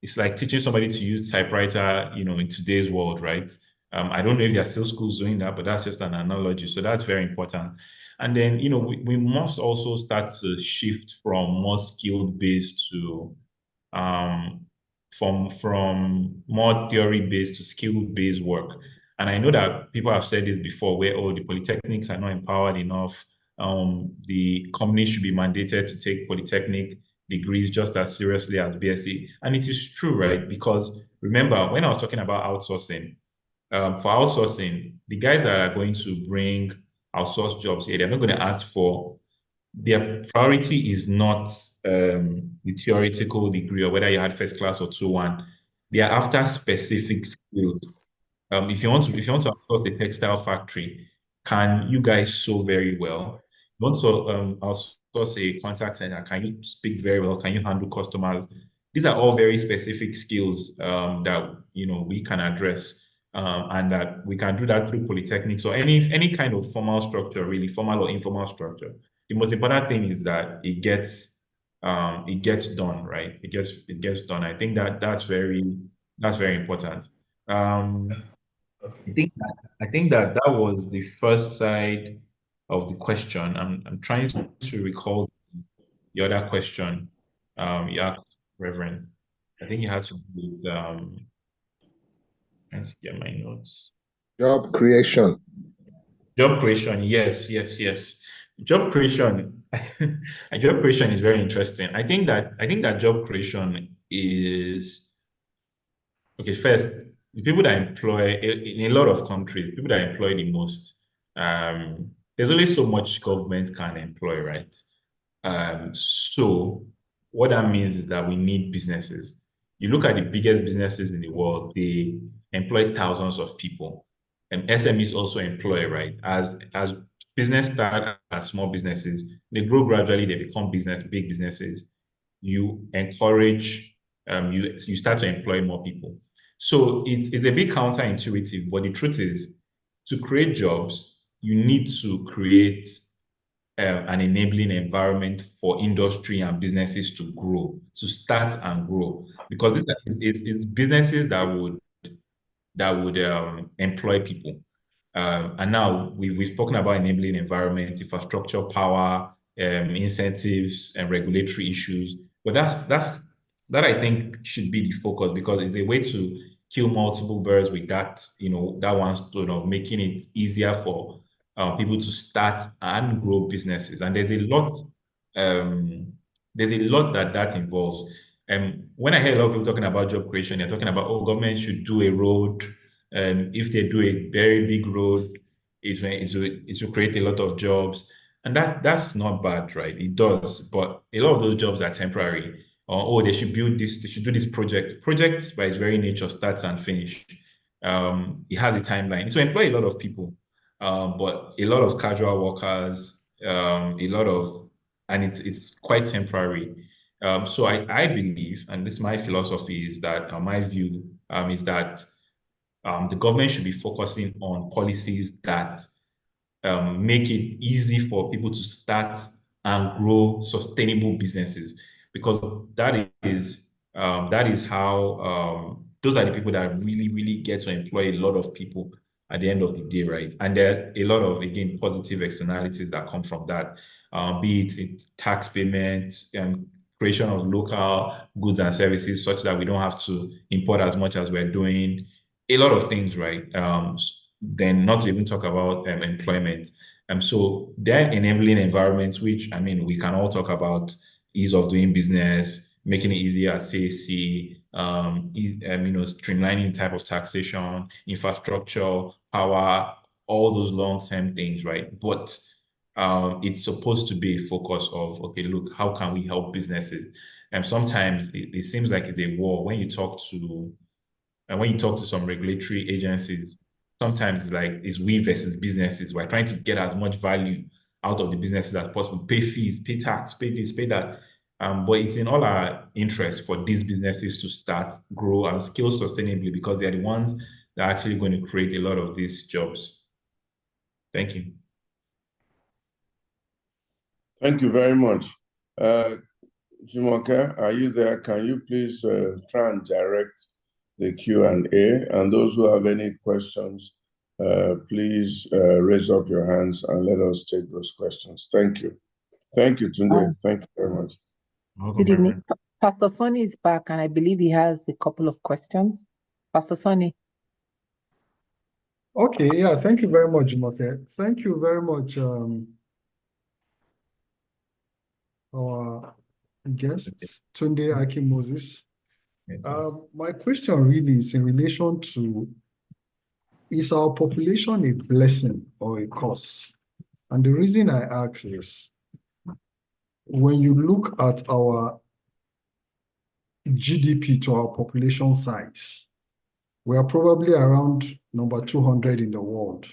It's like teaching somebody to use typewriter, in today's world, right? I don't know if there are still schools doing that, but that's just an analogy. So that's very important. And then, we must also start to shift from more skilled based to from more theory based to skilled based work. And I know that people have said this before, where the polytechnics are not empowered enough. The companies should be mandated to take polytechnic degrees just as seriously as BSc. And it is true, right? Because remember, when I was talking about outsourcing, for outsourcing, the guys that are going to bring outsourced jobs here, they're not going to ask for, their priority is not the theoretical degree or whether you had first class or 2-1. They are after specific skills. If you want to outsource the textile factory, can you guys sew very well? You want to outsource a contact center? Can you speak very well? Can you handle customers? These are all very specific skills that we can address, and that we can do that through polytechnics or any kind of formal structure, really formal or informal structure. The most important thing is that it gets done, right? It gets done. I think that's very important. I think that was the first side of the question. I'm trying to recall the other question you asked, Reverend. I think you had to do with let's get my notes. Job creation. Job creation, yes. Job creation, job creation is very interesting. I think that job creation is okay. First, the people that employ in a lot of countries, people that employ the most, there's only so much government can employ, right? So what that means is that we need businesses. You look at the biggest businesses in the world, they employ thousands of people. And SMEs also employ, right? As business start as small businesses, they grow gradually, they become big businesses. You encourage, you start to employ more people. So it's a bit counterintuitive, but the truth is, to create jobs, you need to create an enabling environment for industry and businesses to grow, to start and grow, because this is businesses that would employ people. And now we've spoken about enabling environment, infrastructure, power, incentives, and regulatory issues. But that I think should be the focus, because it's a way to kill multiple birds with that one stone of making it easier for people to start and grow businesses. And there's a lot that involves. When I hear a lot of people talking about job creation, they're talking about, government should do a road. If they do a very big road, it will create a lot of jobs. And that's not bad, right? It does, but a lot of those jobs are temporary. They should build this, they should do this project. Project by its very nature starts and finish. It has a timeline. So employ a lot of people, but a lot of casual workers, and it's quite temporary. So I believe, and this is my philosophy, is that my view is that the government should be focusing on policies that make it easy for people to start and grow sustainable businesses, because that is how those are the people that really get to employ a lot of people at the end of the day, right? And there are a lot of, again, positive externalities that come from that, be it in tax payments and creation of local goods and services, such that we don't have to import as much as we're doing. A lot of things, right? Then not to even talk about employment. So there are enabling environments, which, I mean, we can all talk about: ease of doing business, making it easier at CAC, streamlining type of taxation, infrastructure, power, all those long-term things, right? But it's supposed to be a focus of, okay, look, how can we help businesses? And sometimes it seems like it's a war when you talk to some regulatory agencies. Sometimes it's like it's we versus businesses. We're trying to get as much value out of the businesses as possible, pay fees, pay tax, pay this, pay that. But it's in all our interest for these businesses to start, grow, and scale sustainably, because they're the ones that are actually going to create a lot of these jobs. Thank you. Thank you very much. Jumoke, are you there? Can you please try and direct the Q&A? And those who have any questions, please raise up your hands and let us take those questions. Thank you. Thank you, Tunde. Thank you very much. Good evening. Pastor Sonny is back, and I believe he has a couple of questions. Pastor Sonny. Okay, yeah, thank you very much, Jumoke. Thank you very much, our guests, Tunde Akin Moses. My question really is in relation to, is our population a blessing or a curse? And the reason I ask is, when you look at our GDP to our population size, we are probably around number 200 in the world.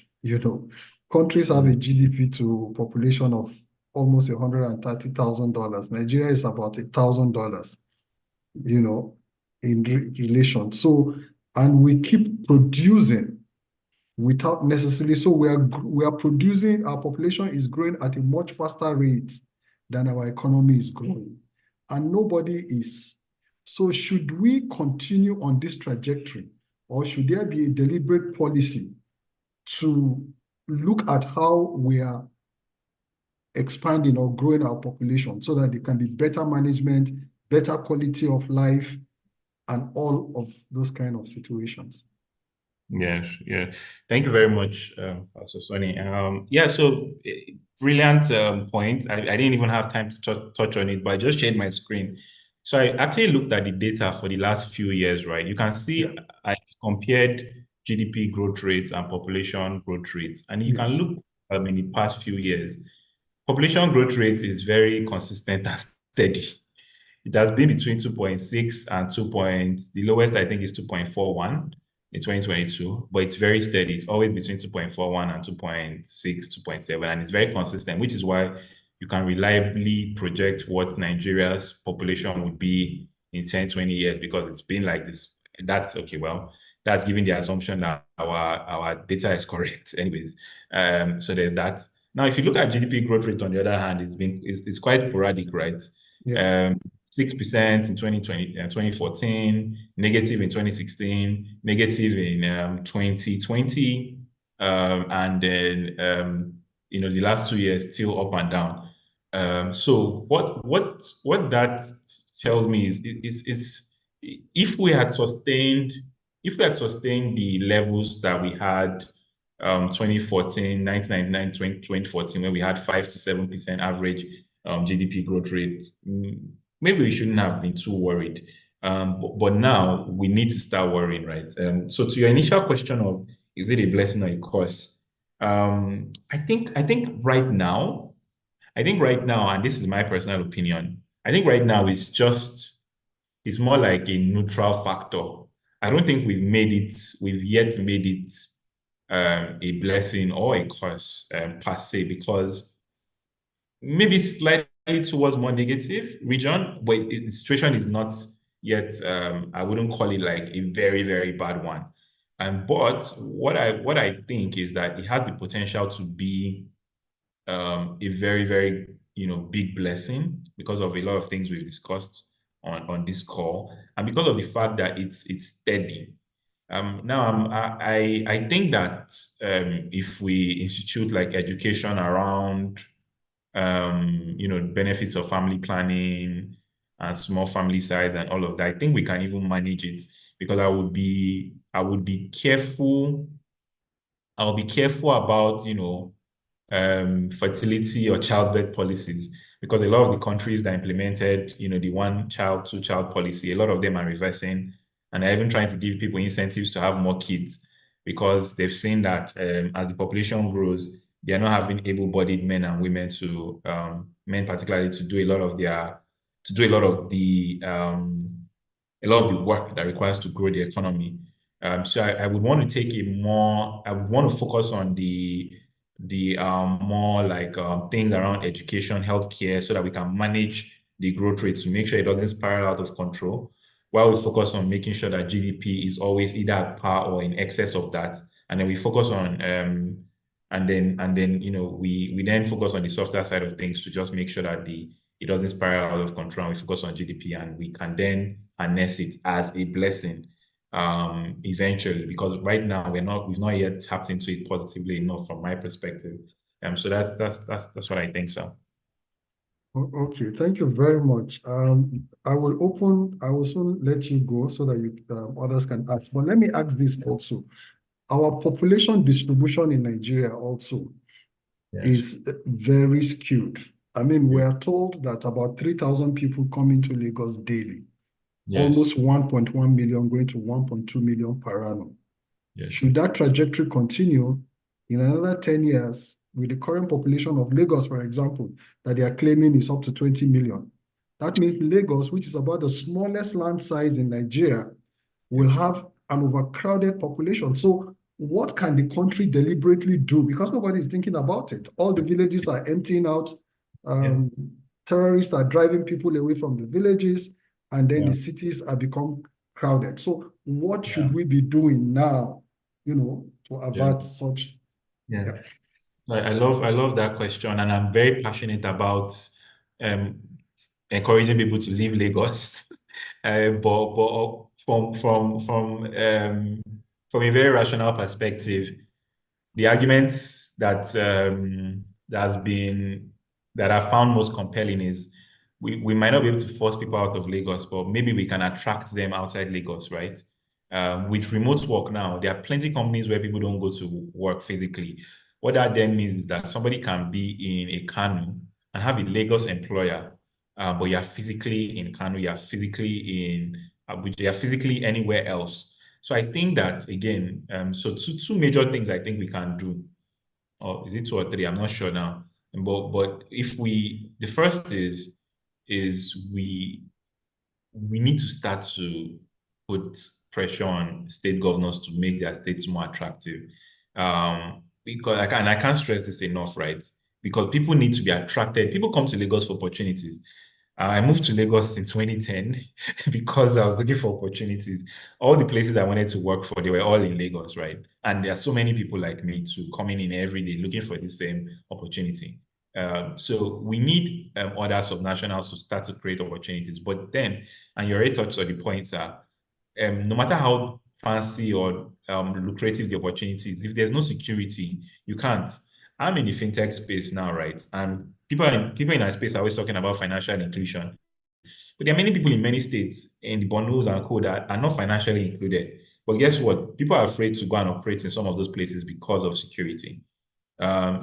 Countries have a GDP to population of almost $130,000. Nigeria is about $1,000, you know, in relation. So, and we keep producing without necessarily, so we are producing, our population is growing at a much faster rate than our economy is growing. And nobody is. So should we continue on this trajectory, or should there be a deliberate policy to look at how we are expanding or growing our population so that there can be better management, better quality of life, and all of those kind of situations? Yes, yeah. Thank you very much, Pastor Sonny. Yeah, so brilliant point. I didn't even have time to touch on it, but I just shared my screen. So I actually looked at the data for the last few years, right? You can see I compared GDP growth rates and population growth rates, and you can look in the past few years. Population growth rate is very consistent and steady. It has been between 2.6 and 2 the lowest I think is 2.41 in 2022, but it's very steady. It's always between 2.41 and 2.6, 2.7, and it's very consistent, which is why you can reliably project what Nigeria's population would be in 10, 20 years, because it's been like this. That's okay, well, that's giving the assumption that our data is correct anyways. So there's that. Now, if you look at GDP growth rate, on the other hand, it's quite sporadic, right? 6% in 2014, negative in 2016, negative in 2020, and then the last 2 years still up and down. So what that tells me is if we had sustained the levels that we had 2014, 1999, 2014, when we had 5 to 7% average GDP growth rate, maybe we shouldn't have been too worried. But now we need to start worrying, right? So to your initial question of, is it a blessing or a curse? I think right now, and this is my personal opinion, I think right now it's more like a neutral factor. I don't think we've yet made it a blessing or a curse per se, because maybe slightly towards more negative region, but the situation is not yet, I wouldn't call it like a very, very bad one. But what I think is that it has the potential to be a very, very big blessing, because of a lot of things we've discussed on this call, and because of the fact that it's steady. Now, I think that if we institute like education around benefits of family planning and small family size and all of that, I think we can even manage it, because I would be careful. I'll be careful about fertility or childbirth policies, because a lot of the countries that implemented the one child, two child policy, a lot of them are reversing, and they're even trying to give people incentives to have more kids, because they've seen that as the population grows, they are not having able-bodied men and women to men particularly to do a lot of the work that requires to grow the economy. So I would want to I would want to focus on the more like things around education, healthcare, so that we can manage the growth rate to make sure it doesn't spiral out of control, while we focus on making sure that GDP is always either at par or in excess of that. And then we focus on and then we then focus on the softer side of things to just make sure that it doesn't spiral out of control, and we focus on GDP, and we can then harness it as a blessing eventually, because right now we've not yet tapped into it positively enough from my perspective. So that's what I think. So okay, thank you very much. I will soon let you go so that others can ask, but let me ask this also. Our population distribution in Nigeria also is very skewed. I mean, we are told that about 3,000 people come into Lagos daily. Almost 1.1 million going to 1.2 million per annum. Should that trajectory continue in another 10 years, with the current population of Lagos, for example, that they are claiming is up to 20 million, that means Lagos, which is about the smallest land size in Nigeria, will have an overcrowded population. So what can the country deliberately do? Because nobody is thinking about it. All the villages are emptying out. Terrorists are driving people away from the villages, and then Yeah. the cities are become crowded. So what should we be doing now, to avert such? Yeah. I love that question, and I'm very passionate about encouraging people to leave Lagos. But from a very rational perspective, the arguments that I found most compelling is we might not be able to force people out of Lagos, but maybe we can attract them outside Lagos, right? With remote work now, there are plenty of companies where people don't go to work physically. What that then means is that somebody can be in a Kano and have a Lagos employer, but you're physically in Kano, you're physically in Abuja, you're physically anywhere else. So I think that again, so two major things I think we can do, or is it two or three? I'm not sure now. But if the first is we need to start to put pressure on state governors to make their states more attractive. Because I can't stress this enough, right? Because people need to be attracted. People come to Lagos for opportunities. I moved to Lagos in 2010 because I was looking for opportunities. All the places I wanted to work for, they were all in Lagos, right? And there are so many people like me too coming in every day looking for the same opportunity. So we need other subnationals to start to create opportunities. But then, and you already touched on the points, no matter how fancy or lucrative the opportunities, if there's no security, you can't. I'm in the fintech space now, right? And people in our space are always talking about financial inclusion. But there are many people in many states in the Bornos and co that are not financially included. But guess what? People are afraid to go and operate in some of those places because of security.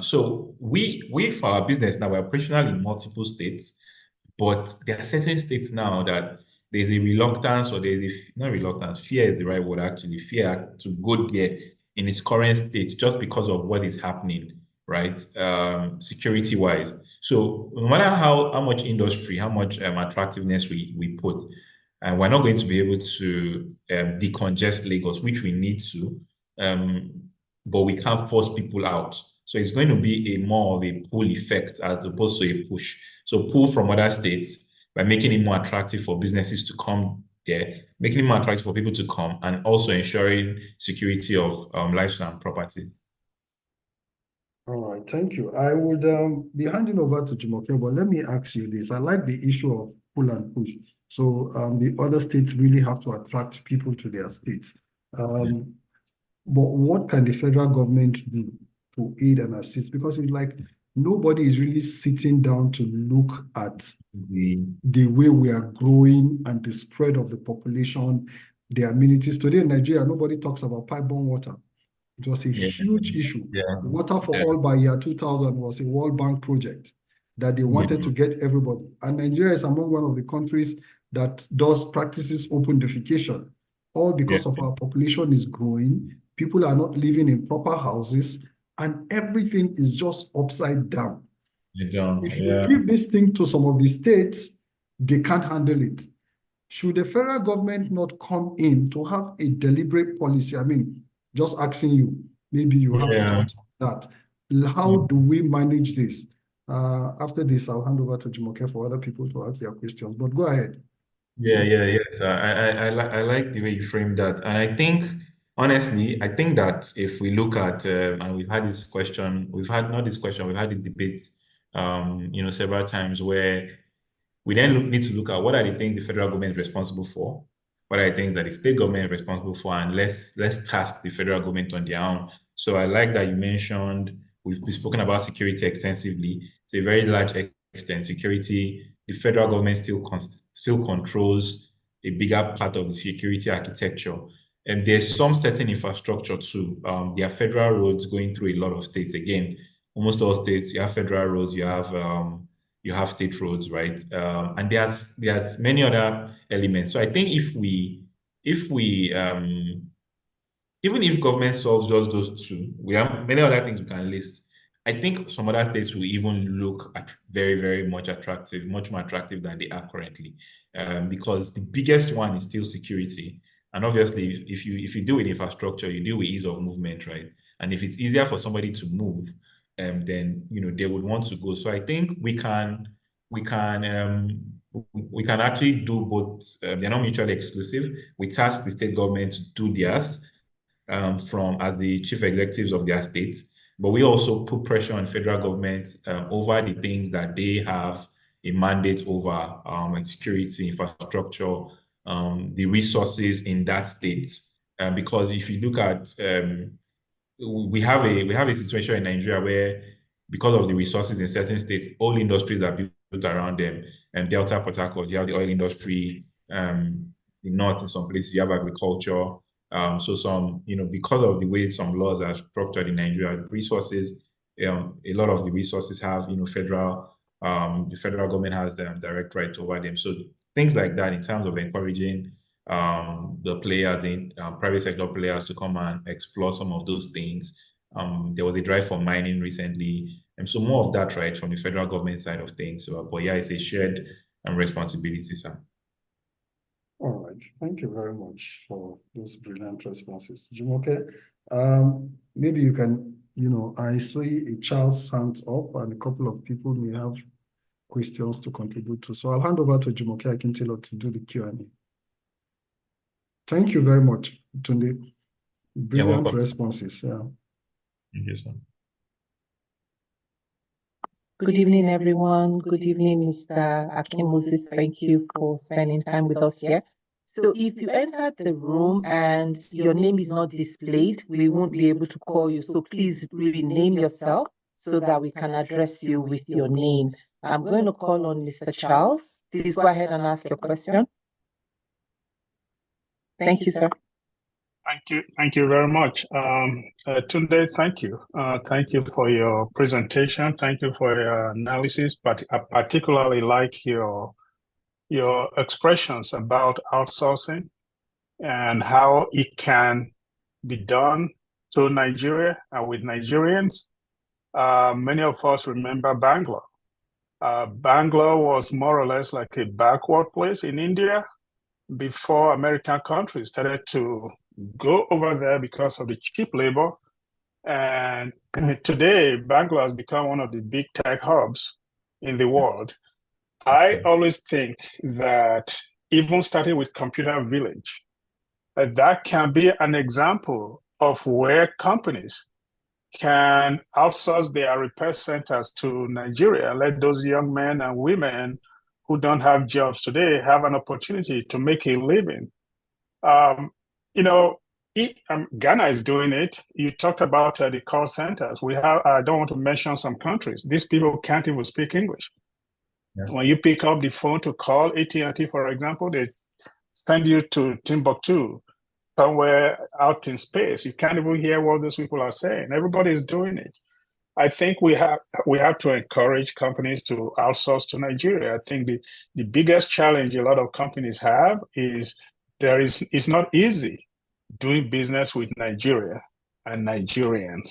So we for our business now, we're operational in multiple states, but there are certain states now that there's a reluctance, or there's not reluctance, fear is the right word actually, fear to go there in its current state just because of what is happening, right? Security wise. So no matter how much industry, how much attractiveness we put, and we're not going to be able to decongest Lagos, which we need to, but we can't force people out. So it's going to be a more of a pull effect as opposed to a push. So pull from other states by making it more attractive for businesses to come there, making it more attractive for people to come, and also ensuring security of lives and property. All right, thank you. I would be handing over to Jumoke, but let me ask you this. I like the issue of pull and push. So the other states really have to attract people to their states. But what can the federal government do to aid and assist? Because it's like nobody is really sitting down to look at the way we are growing and the spread of the population, the amenities. Today in Nigeria, nobody talks about pipe-borne water. It was a huge issue. Water for all by year 2000 was a World Bank project that they wanted to get everybody. And Nigeria is among one of the countries that practices open defecation, all because of our population is growing. People are not living in proper houses, and everything is just upside down. If you give this thing to some of the states, they can't handle it. Should the federal government not come in to have a deliberate policy? I mean, just asking you, maybe you have thoughts on that. How do we manage this? After this, I'll hand over to Jumoke for other people to ask their questions, but go ahead. Yes. I like the way you framed that. And I think, honestly, I think that if we look at, and we've had this debate, several times, where we then need to look at what are the things the federal government is responsible for, what are the things that the state government is responsible for, and let's task the federal government on their own. So I like that you mentioned, we've spoken about security extensively. To a very large extent, security, the federal government still controls a bigger part of the security architecture. And there's some certain infrastructure too. There are federal roads going through a lot of states. Again, almost all states, you have federal roads, you have state roads, right? And there's many other elements. So I think even if government solves just those two, we have many other things we can list. I think some other states will even look at very, very much more attractive than they are currently, because the biggest one is still security. And obviously, if you deal with infrastructure, you deal with ease of movement, right? And if it's easier for somebody to move, then they would want to go. So I think we can actually do both. They're not mutually exclusive. We task the state government to do theirs from as the chief executives of their states, but we also put pressure on federal government over the things that they have a mandate over, like security, infrastructure, the resources in that state. Because if you look at we have a situation in Nigeria where, because of the resources in certain states, all industries are built around them. And Delta, Port Harcourt, you have the oil industry. The north, in some places, you have agriculture. So some, because of the way some laws are structured in Nigeria, resources, a lot of the resources have, the federal government has the direct right over them. So things like that, in terms of encouraging the players in private sector players to come and explore some of those things. There was a drive for mining recently, and so more of that, right, from the federal government side of things. So, but yeah, it's a shared responsibility, sir. All right, thank you very much for those brilliant responses, Jumoke. Maybe you can, I see a child's hand up, and a couple of people may have questions to contribute to. So I'll hand over to Jumoke Akintaylor to do the Q&A. Thank you very much, Tunde. Brilliant responses. Yeah. Thank you, sir. Good evening, everyone. Good evening, Mr. Akin Moses. Thank you for spending time with us here. So if you entered the room and your name is not displayed, we won't be able to call you. So please rename yourself so that we can address you with your name. I'm going to call on Mr. Charles. Please go ahead and ask your question. Thank you, sir. Thank you very much. Tunde, thank you. Thank you for your presentation. Thank you for your analysis, but I particularly like your expressions about outsourcing and how it can be done to Nigeria and with Nigerians. Many of us remember Bangalore. Bangalore was more or less like a backward place in India before American countries started to go over there because of the cheap labor. And today, Bangalore has become one of the big tech hubs in the world. I always think that even starting with Computer Village, that can be an example of where companies can outsource their repair centers to Nigeria, let those young men and women who don't have jobs today have an opportunity to make a living. Ghana is doing it. You talked about the call centers. We have, I don't want to mention some countries. These people can't even speak English. Yeah. When you pick up the phone to call AT&T, for example, they send you to Timbuktu, somewhere out in space. You can't even hear what those people are saying. Everybody is doing it. I think we have to encourage companies to outsource to Nigeria. I think the biggest challenge a lot of companies have is it's not easy doing business with Nigeria and Nigerians.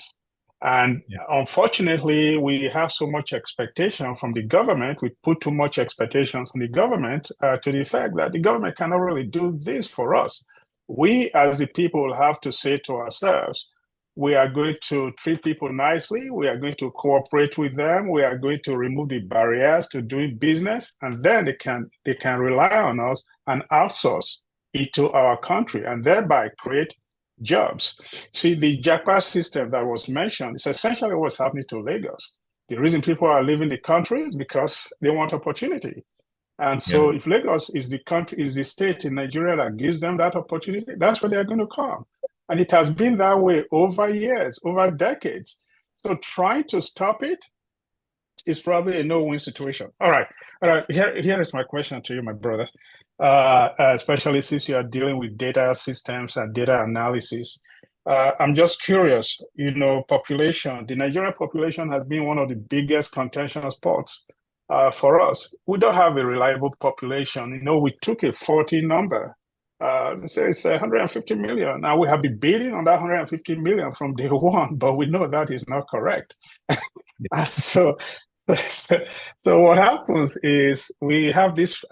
And unfortunately, we have so much expectation from the government. We put too much expectations on the government to the effect that the government cannot really do this for us. We, as the people, have to say to ourselves, we are going to treat people nicely. We are going to cooperate with them. We are going to remove the barriers to doing business, and then they can rely on us and outsource it to our country, and thereby create jobs. See, the JAPA system that was mentioned is essentially what's happening to Lagos. The reason people are leaving the country is because they want opportunity. And so if Lagos is the state in Nigeria that gives them that opportunity, that's where they're going to come. And it has been that way over years, over decades. So trying to stop it is probably a no-win situation. All right. Here is my question to you, my brother. Especially since you are dealing with data systems and data analysis. I'm just curious, population, the Nigerian population has been one of the biggest contention spots for us. We don't have a reliable population. We took a 40 number. It's 150 million. Now we have been bidding on that 150 million from day one, but we know that is not correct. So what happens is we have this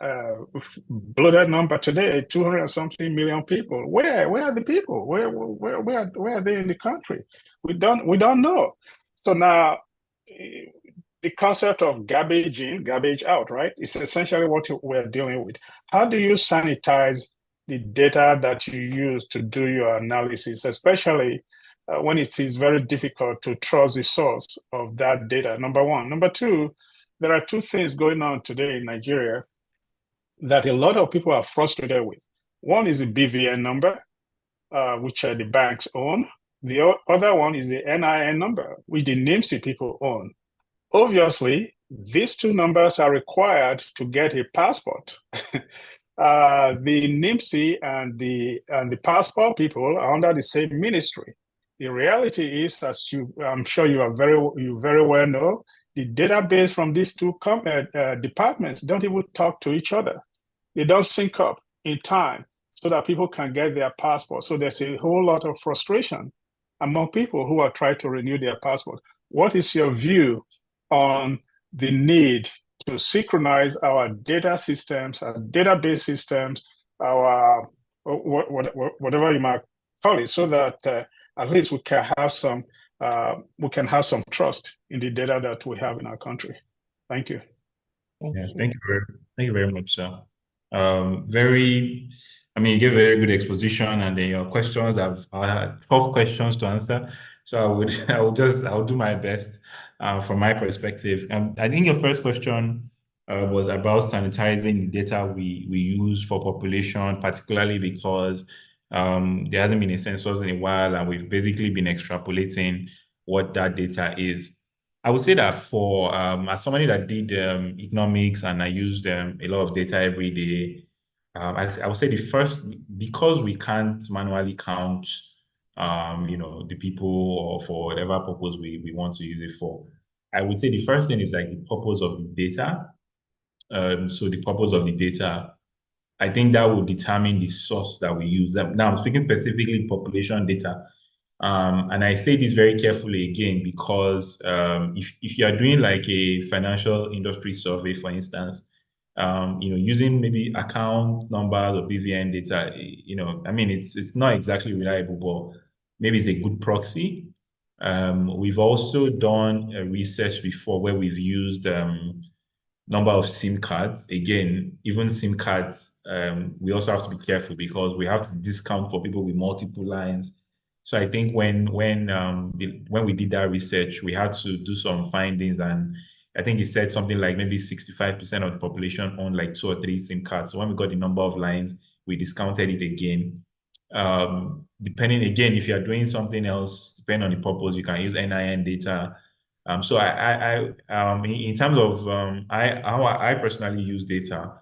bloated number today, 200-something million people. Where are the people? Where are they in the country? We don't know. So now the concept of garbage in, garbage out, right? It's essentially what we're dealing with. How do you sanitize the data that you use to do your analysis, especially when it is very difficult to trust the source of that data, number one. Number two, there are two things going on today in Nigeria that a lot of people are frustrated with. One is the BVN number, which the banks own. The other one is the NIN number, which the NIMSI people own. Obviously, these two numbers are required to get a passport. The NIMSI and the passport people are under the same ministry. The reality is, as I'm sure you very well know, the database from these two departments don't even talk to each other. They don't sync up in time so that people can get their passport. So there's a whole lot of frustration among people who are trying to renew their passport. What is your view on the need to synchronize our data systems, our database systems, our whatever you might call it, so that at least we can have some trust in the data that we have in our country? Thank you. Thank you very much, sir. You gave a very good exposition, and then your questions have 12 questions to answer. So I'll do my best from my perspective. I think your first question was about sanitizing the data we use for population, particularly because there hasn't been a census in a while, and we've basically been extrapolating what that data is. I would say that for as somebody that did economics and I used a lot of data every day, I would say the first, because we can't manually count the people or for whatever purpose we want to use it for, I would say the first thing is like the purpose of the data. So the purpose of the data, I think that will determine the source that we use. Now I'm speaking specifically population data. And I say this very carefully again, because if you are doing like a financial industry survey, for instance, using maybe account numbers or BVN data, it's not exactly reliable, but maybe it's a good proxy. We've also done research before where we've used number of SIM cards. Again, even SIM cards, we also have to be careful because we have to discount for people with multiple lines. So I think when we did that research, we had to do some findings, and I think it said something like maybe 65% of the population own like 2 or 3 SIM cards. So when we got the number of lines, we discounted it again. Depending, again, if you are doing something else, depending on the purpose, you can use NIN data. So in terms of how I personally use data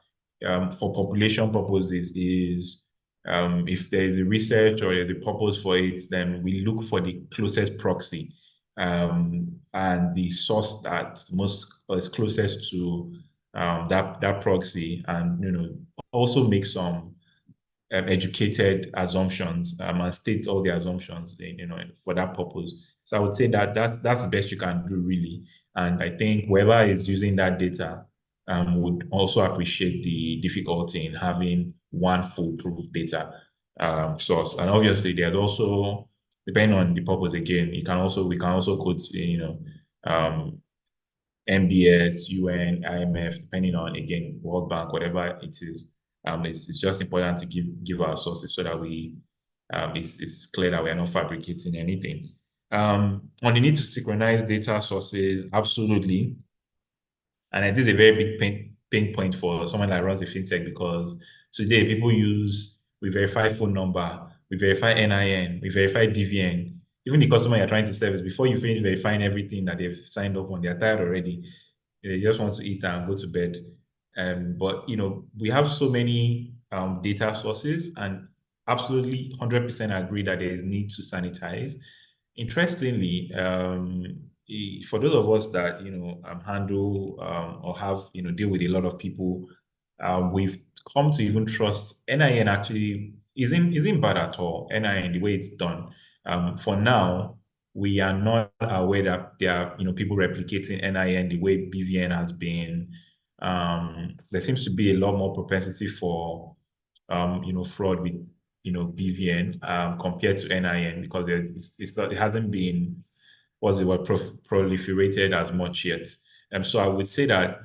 for population purposes is, if there's the research or the purpose for it, then we look for the closest proxy and the source that is closest to that proxy, and also make some educated assumptions and state all the assumptions for that purpose. So I would say that that's the best you can do, really. And I think whoever is using that data would also appreciate the difficulty in having one foolproof data source. And obviously, there's also, depending on the purpose, again, we can also quote MBS, UN, IMF, depending on, again, World Bank, whatever it is. It's just important to give our sources so that it's clear that we are not fabricating anything. On the need to synchronize data sources, absolutely. And this is a very big pain point for someone that runs a fintech, because today we verify phone number, we verify NIN, we verify BVN. Even the customer you're trying to service, before you finish verifying everything that they've signed up on, they're tired already. They just want to eat and go to bed. But we have so many data sources, and absolutely 100% agree that there is need to sanitize. Interestingly, for those of us that handle or have deal with a lot of people, we've come to even trust NIN. Actually isn't bad at all. NIN, the way it's done. For now, we are not aware that there are people replicating NIN the way BVN has been. There seems to be a lot more propensity for fraud with BVN compared to NIN, because it hasn't been proliferated as much yet. So I would say that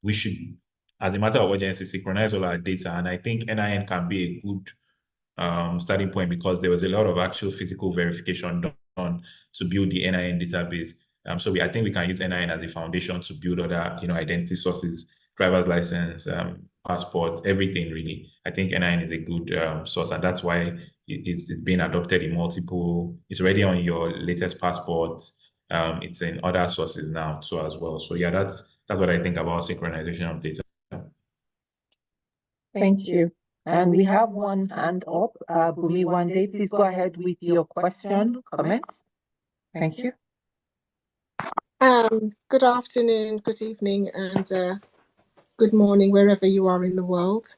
we should, as a matter of urgency, synchronize all our data. And I think NIN can be a good starting point, because there was a lot of actual physical verification done to build the NIN database. So I think we can use NIN as a foundation to build other, identity sources, driver's license, passport, everything really. I think NIN is a good source, and that's why it's being adopted in multiple. It's already on your latest passport. It's in other sources now too as well. So yeah, that's what I think about synchronization of data. Thank you. And we have one hand up. Bumi Wande, please go ahead with your question, comments. Thank you. Good afternoon, good evening, and good morning, wherever you are in the world.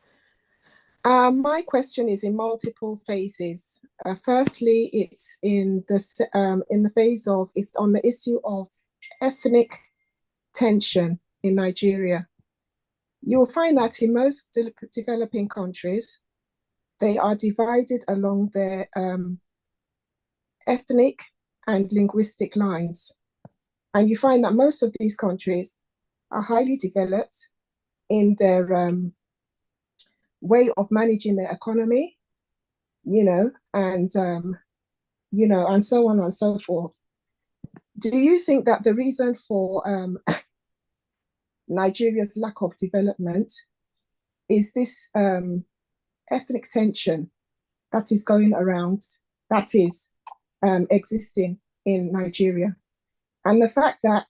My question is in multiple phases. Firstly, it's in the phase of, it's on the issue of ethnic tension in Nigeria. You'll find that in most developing countries, they are divided along their ethnic and linguistic lines. And you find that most of these countries are highly developed in their way of managing their economy, and so on and so forth. Do you think that the reason for Nigeria's lack of development is this ethnic tension that is going around, that is existing in Nigeria? And the fact that,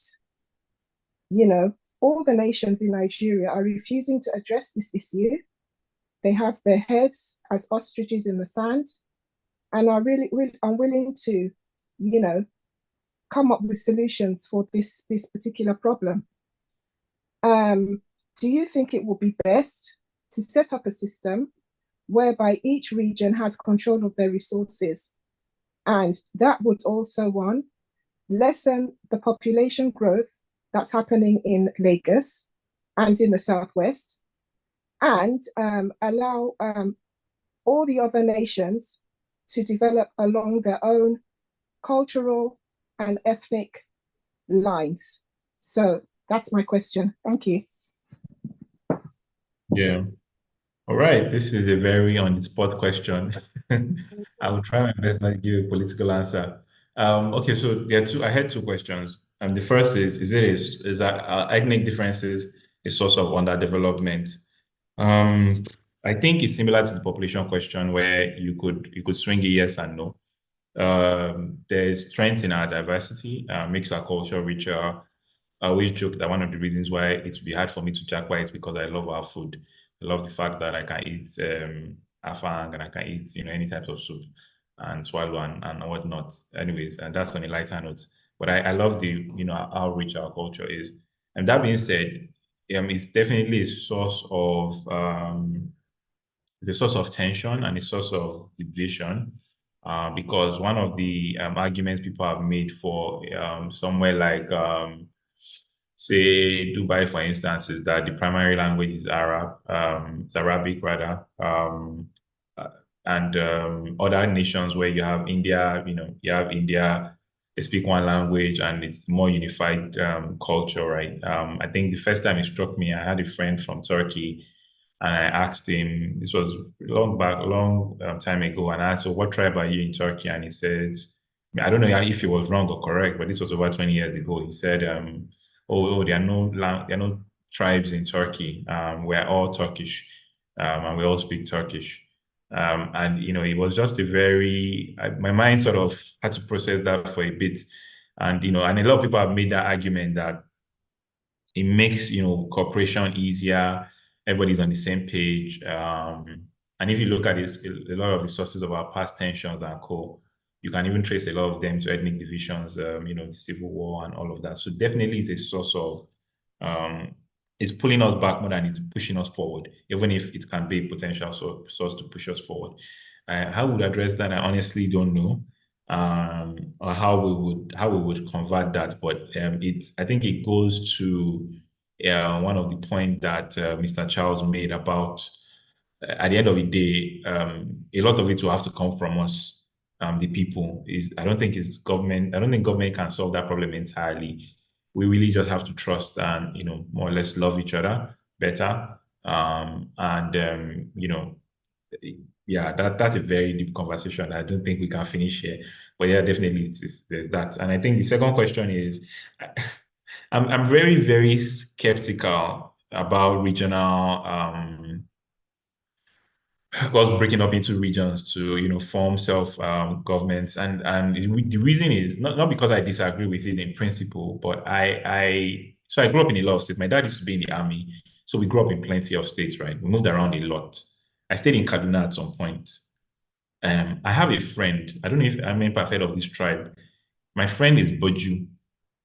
all the nations in Nigeria are refusing to address this issue. They have their heads as ostriches in the sand and are really unwilling to, come up with solutions for this particular problem. Do you think it would be best to set up a system whereby each region has control of their resources? And that would also, one, lessen the population growth that's happening in Lagos and in the Southwest, and allow all the other nations to develop along their own cultural and ethnic lines. So that's my question. Thank you. Yeah. All right. This is a very on-the-spot question. I will try my best not to give a political answer. Okay, so I had two questions. The first is that ethnic differences a source of underdevelopment? I think it's similar to the population question, where you could swing a yes and no. There's strength in our diversity, makes our culture richer. I always joke that one of the reasons why it would be hard for me to japa is because I love our food. I love the fact that I can eat afang, and I can eat any types of soup and swallow and whatnot. Anyways, and that's on a lighter note. But I love the how rich our culture is. And that being said, it's definitely a source of tension and a source of division. Because one of the arguments people have made for somewhere like say Dubai, for instance, is that the primary language is it's Arabic rather, and other nations where you have India, they speak one language and it's more unified culture, right? I think the first time it struck me, I had a friend from Turkey, and I asked him, this was long time ago, and I asked, so what tribe are you in Turkey? And he said, I don't know if he was wrong or correct, but this was over 20 years ago. He said, there are no tribes in Turkey. We're all Turkish, and we all speak Turkish. And it was just my mind sort of had to process that for a bit. And and a lot of people have made that argument that it makes cooperation easier. Everybody's on the same page. And if you look at it, a lot of the sources of our past tensions and you can even trace a lot of them to ethnic divisions, the Civil War and all of that. So definitely it's a source of, it's pulling us back more than it's pushing us forward, even if it can be a potential source to push us forward. How we would address that, I honestly don't know, or how we would convert that. But I think it goes to one of the points that Mr. Charles made about at the end of the day, a lot of it will have to come from us. the people. I don't think it's government. I don't think government can solve that problem entirely. We really just have to trust and more or less love each other better. Yeah, that's a very deep conversation. I don't think we can finish here. But yeah, definitely there's that. And I think the second question is, I'm very, very skeptical about regional us breaking up into regions to form self governments, and the reason is not because I disagree with it in principle, but I grew up in a lot of states. My dad used to be in the army, so we grew up in plenty of states, right? We moved around a lot. I stayed in Kaduna at some point. I have a friend. I don't know if I've heard of this tribe. My friend is Boju.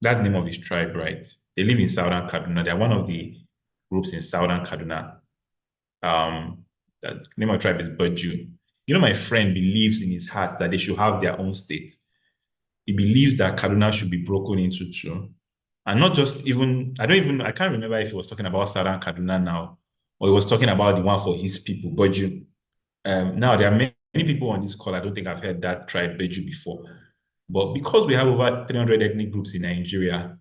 That's the name of his tribe, right? They live in southern Kaduna. They're one of the groups in southern Kaduna. The name of the tribe is Boju. My friend believes in his heart that they should have their own state. He believes that Kaduna should be broken into two. And not just even, I can't remember if he was talking about southern Kaduna now, or he was talking about the one for his people, Boju. Now, there are many people on this call, I don't think I've heard that tribe Boju before. But because we have over 300 ethnic groups in Nigeria,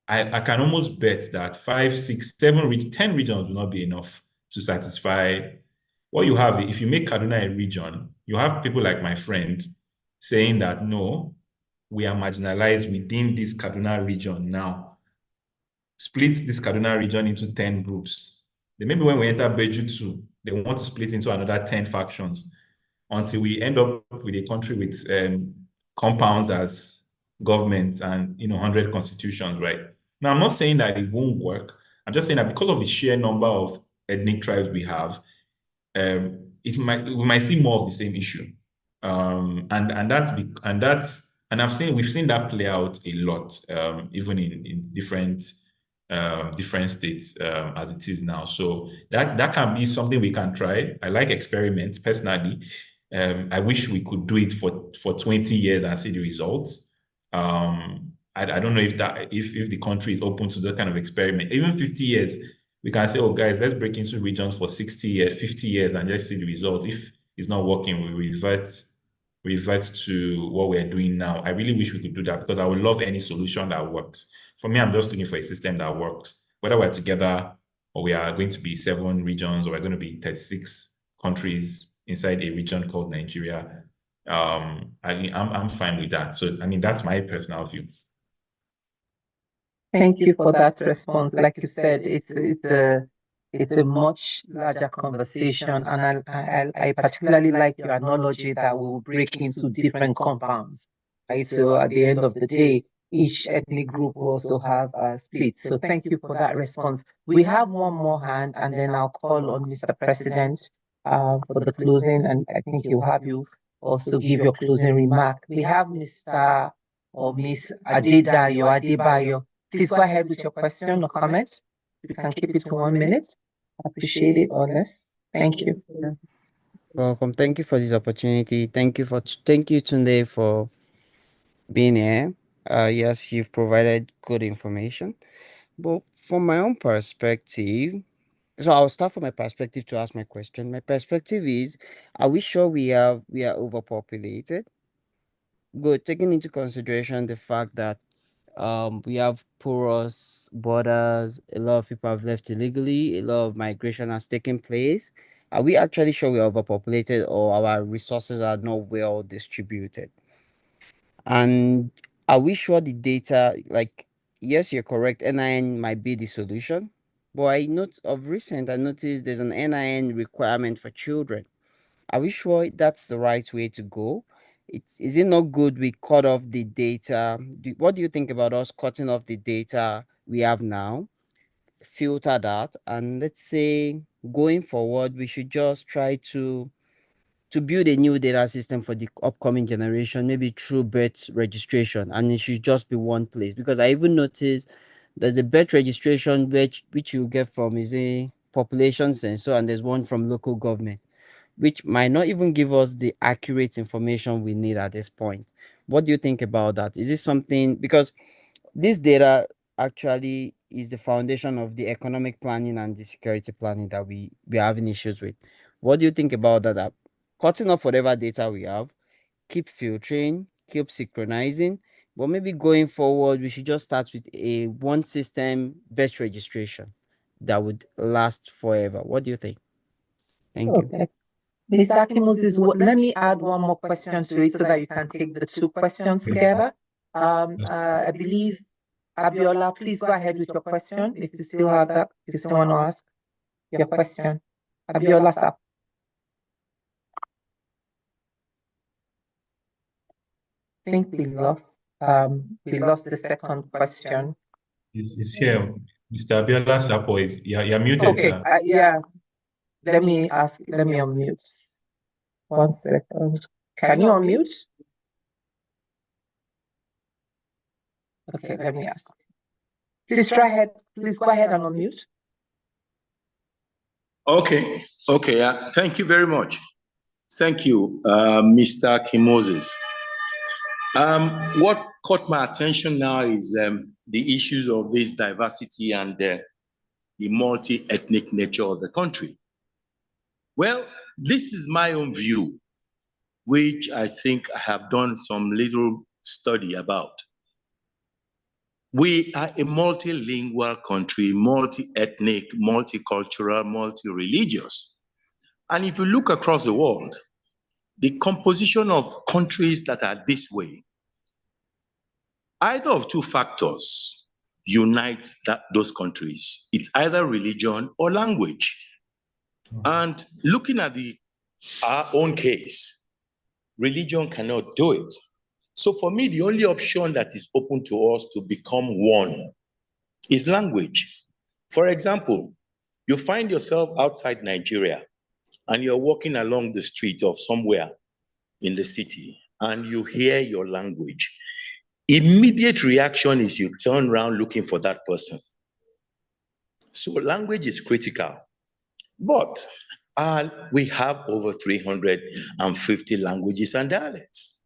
I can almost bet that 5, 6, 7, 10 regions will not be enough to satisfy what you have. If you make Kaduna a region, you have people like my friend saying that, no, we are marginalized within this Kaduna region now. Split this Kaduna region into 10 groups. Then maybe when we enter Beju 2, they want to split into another 10 factions until we end up with a country with compounds as governments and 100 constitutions, right? Now, I'm not saying that it won't work. I'm just saying that because of the sheer number of ethnic tribes we have, we might see more of the same issue, and we've seen that play out a lot, even in different states as it is now. So that can be something we can try. I like experiments personally. I wish we could do it for 20 years and see the results. I don't know if the country is open to that kind of experiment. Even 50 years, we can say, oh guys, let's break into regions for 60 years, 50 years, and just see the results. If it's not working, we revert to what we're doing now. I really wish we could do that, because I would love any solution that works. For me, I'm just looking for a system that works. Whether we're together or we are going to be 7 regions, or we're going to be 36 countries inside a region called Nigeria, I'm fine with that. So, that's my personal view. Thank you for that response. Like you said, it's a much larger conversation, and I particularly like your analogy that we will break into different compounds, right? So at the end of the day, each ethnic group will also have a split. So thank you for that response. We have one more hand, and then I'll call on Mr. President for the closing, and I think he'll have you also give your closing remark. We have Mr. or Miss Adebayo. Please go ahead with your question or comment. You can keep it to 1 minute. I appreciate it, or less. Thank you. Welcome. Thank you for this opportunity. Thank you, Tunde, for being here. Yes, you've provided good information. But from my own perspective, so I'll start from my perspective to ask my question. My perspective is, are we sure we are overpopulated? Good, taking into consideration the fact that we have porous borders, a lot of people have left illegally, a lot of migration has taken place. Are we actually sure we're overpopulated, or our resources are not well distributed? And are we sure the data, like, yes, you're correct, NIN might be the solution, but I noticed there's an NIN requirement for children. Are we sure that's the right way to go? Is it not good we cut off the data? What do you think about us cutting off the data we have now, filter that, and let's say going forward, we should just try to build a new data system for the upcoming generation, maybe through birth registration, and it should just be one place? Because I even noticed there's a birth registration which you get from is a population sensor, and there's one from local government, which might not even give us the accurate information we need at this point. What do you think about that? Is this something, because this data actually is the foundation of the economic planning and the security planning that we're having issues with? What do you think about that? Cutting off whatever data we have keep filtering, keep synchronizing, but maybe going forward, we should just start with a one system batch registration that would last forever. What do you think? Thank you. Okay. Mr. Akimoses, let me add one more question to it so that you can take the two questions together. I believe, Abiola, please go ahead with your question if you still have that, if you still want to ask your question. Abiola, sir. I think we lost the second question. It's here. Mr. Abiola Sapo is you're muted, Okay, sir. yeah. Let me unmute. 1 second. Can you unmute? Okay, let me ask. Please go ahead and unmute. Okay. Thank you very much. Thank you, Mr. Akimoses. What caught my attention now is the issues of this diversity and the multi-ethnic nature of the country. Well, this is my own view, which I think I have done some little study about. We are a multilingual country, multi-ethnic, multicultural, multi-religious. And if you look across the world, the composition of countries that are this way, either of two factors unite those countries. It's either religion or language. And looking at our own case, religion cannot do it. So for me, the only option that is open to us to become one is language. For example, you find yourself outside Nigeria and you're walking along the street of somewhere in the city and you hear your language. Immediate reaction is you turn around looking for that person. So language is critical. But we have over 350 languages and dialects.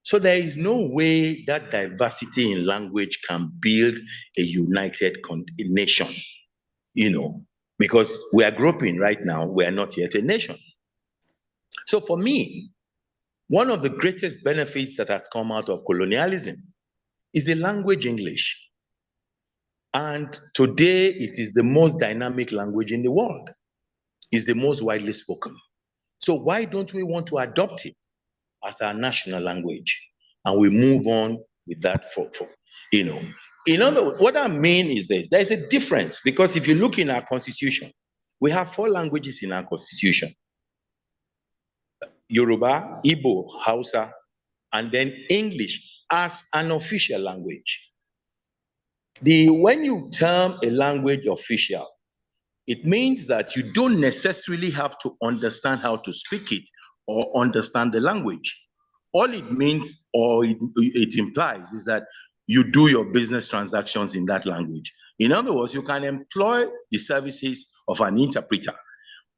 So there is no way that diversity in language can build a united nation, because we are groping right now, we are not yet a nation. So for me, one of the greatest benefits that has come out of colonialism is the language English. And today it is the most dynamic language in the world. It's the most widely spoken. So why don't we want to adopt it as our national language? And we move on with that In other words, what I mean is this: there is a difference, because if you look in our constitution, we have 4 languages in our constitution: Yoruba, Igbo, Hausa, and then English as an official language. When you term a language official, it means that you don't necessarily have to understand how to speak it or understand the language. All it means, or it implies, is that you do your business transactions in that language. In other words, you can employ the services of an interpreter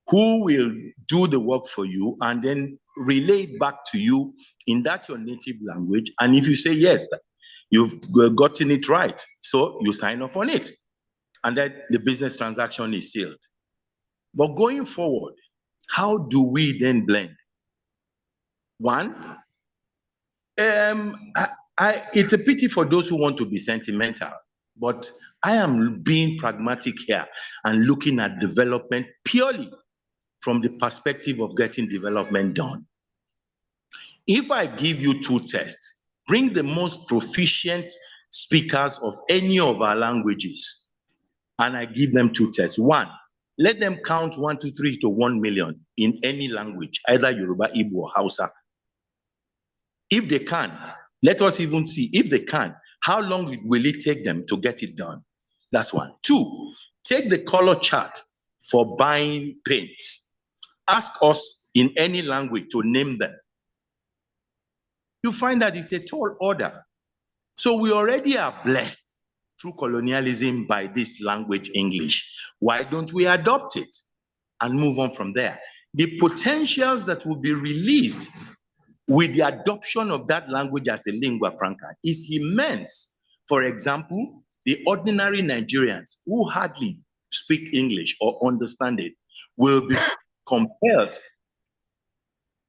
who will do the work for you and then relay it back to you in that your native language. And if you say, yes, you've gotten it right, so you sign off on it. And then the business transaction is sealed. But going forward, how do we then blend? One, it's a pity for those who want to be sentimental, but I am being pragmatic here and looking at development purely from the perspective of getting development done. If I give you 2 tests, bring the most proficient speakers of any of our languages, and I give them 2 tests. 1, let them count 1, 2, 3 to 1 million in any language, either Yoruba, Igbo, or Hausa. If they can, let us even see, if they can, how long will it take them to get it done? That's 1. 2, take the color chart for buying paints. Ask us in any language to name them. You find that it's a tall order. So we already are blessed through colonialism by this language English. Why don't we adopt it and move on from there? The potentials that will be released with the adoption of that language as a lingua franca is immense. For example, the ordinary Nigerians who hardly speak English or understand it will be compelled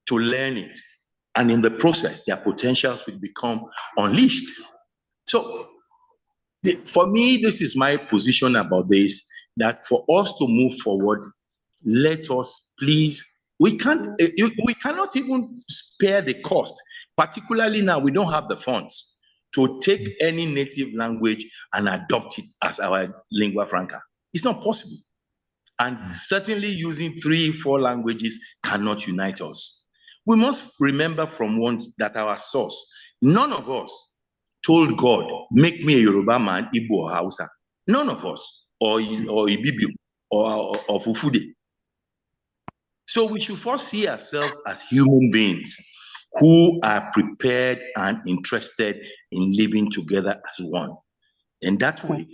to learn it. And in the process, their potentials will become unleashed. So for me, this is my position about this, that for us to move forward, let us please, we cannot even spare the cost, particularly now we don't have the funds to take any native language and adopt it as our lingua franca. It's not possible. And certainly using 3-4 languages cannot unite us. We must remember from one that our source, none of us told God, make me a Yoruba man, Igbo or Hausa. None of us, or Ibibio, or Fufude. So we should first see ourselves as human beings who are prepared and interested in living together as one. And that way,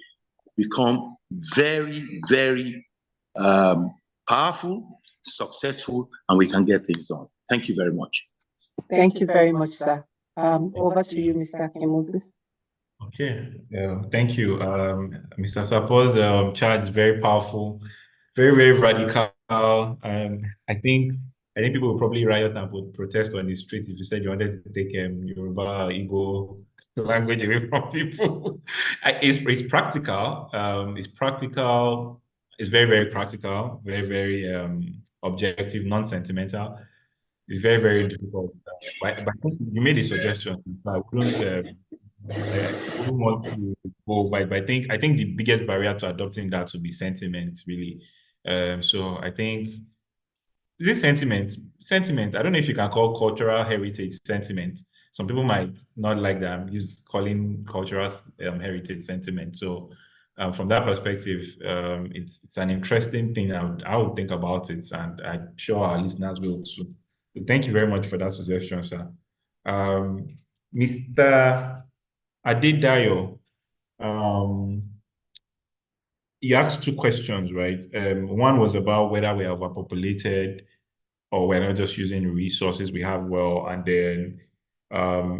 become very, very powerful, successful, and we can get things done. Thank you very much. Thank you very much, sir. Over to you, Mr. Akin Moses. Okay, thank you. Mr. Sapo's charge is very powerful, very, very radical. I think people will probably riot and would protest on the streets if you said you wanted to take Yoruba, Igbo language away from people. It's practical. It's practical. It's very, very practical. Very, very objective, non-sentimental. It's very, very difficult. But I think you made a suggestion. I wouldn't want to go by. But I think the biggest barrier to adopting that would be sentiment, really. So I think this sentiment, I don't know if you can call cultural heritage sentiment. Some people might not like that. I'm just calling cultural heritage sentiment. So from that perspective, it's an interesting thing. I would think about it, and I'm sure our listeners will too. So thank you very much for that suggestion, sir. Mr. Adedayo, you asked 2 questions, right? One was about whether we are overpopulated or we're not just using resources we have well. And then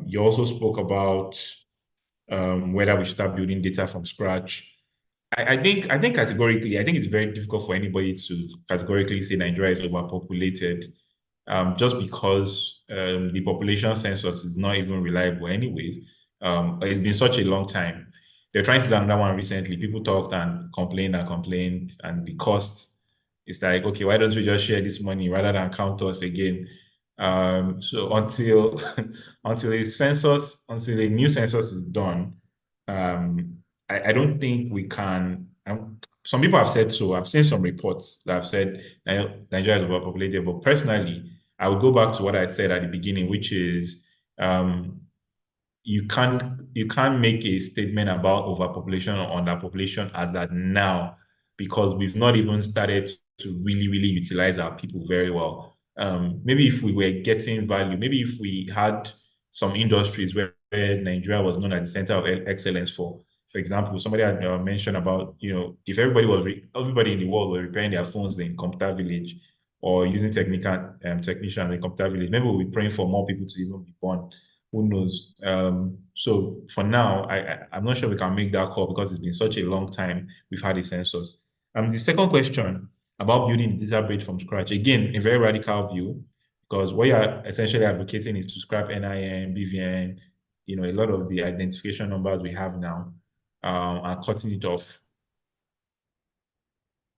you also spoke about whether we start building data from scratch. I think categorically, I think it's very difficult for anybody to categorically say Nigeria is overpopulated, just because the population census is not even reliable anyways. It's been such a long time. They're trying to do another one recently. People talked and complained, and the cost is like, okay, why don't we just share this money rather than count us again? So until until a new census is done, I don't think we can. Some people have said so. I've seen some reports that have said Nigeria is overpopulated, but personally, I would go back to what I said at the beginning, which is you can't make a statement about overpopulation or underpopulation as that now, because we've not even started to really utilize our people very well. Maybe if we were getting value, maybe if we had some industries where Nigeria was known as the center of excellence for example, somebody had mentioned about, if everybody in the world were repairing their phones in Computer Village or using technicians in Computer Village, maybe we'll be praying for more people to even be born. Who knows? So for now, I'm not sure we can make that call because it's been such a long time we've had a census. The second question about building the data bridge from scratch, again, a very radical view, because what you're essentially advocating is to scrap NIN, BVN, a lot of the identification numbers we have now, and cutting it off.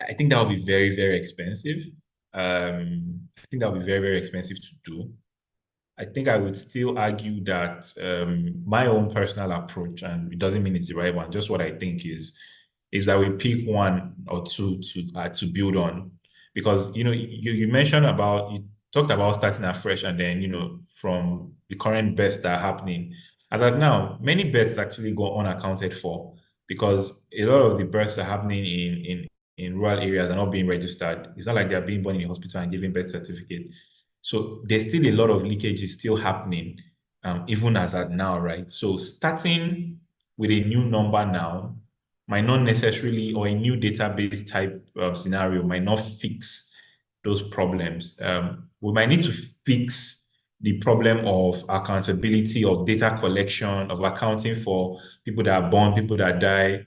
I think that would be very, very expensive. I think that would be very, very expensive to do. I think I would still argue that my own personal approach, and it doesn't mean it's the right one, just what I think is that we pick 1 or 2 to build on. Because, you mentioned about, you talked about starting afresh, and then, from the current births that are happening. As of now, many births actually go unaccounted for because a lot of the births are happening in rural areas are not being registered. It's not like they're being born in a hospital and giving birth certificate. So there's still a lot of leakage is still happening, even as at now, right? So starting with a new number now might not necessarily, or a new database type of scenario might not fix those problems. We might need to fix the problem of accountability, of data collection, of accounting for people that are born, people that die,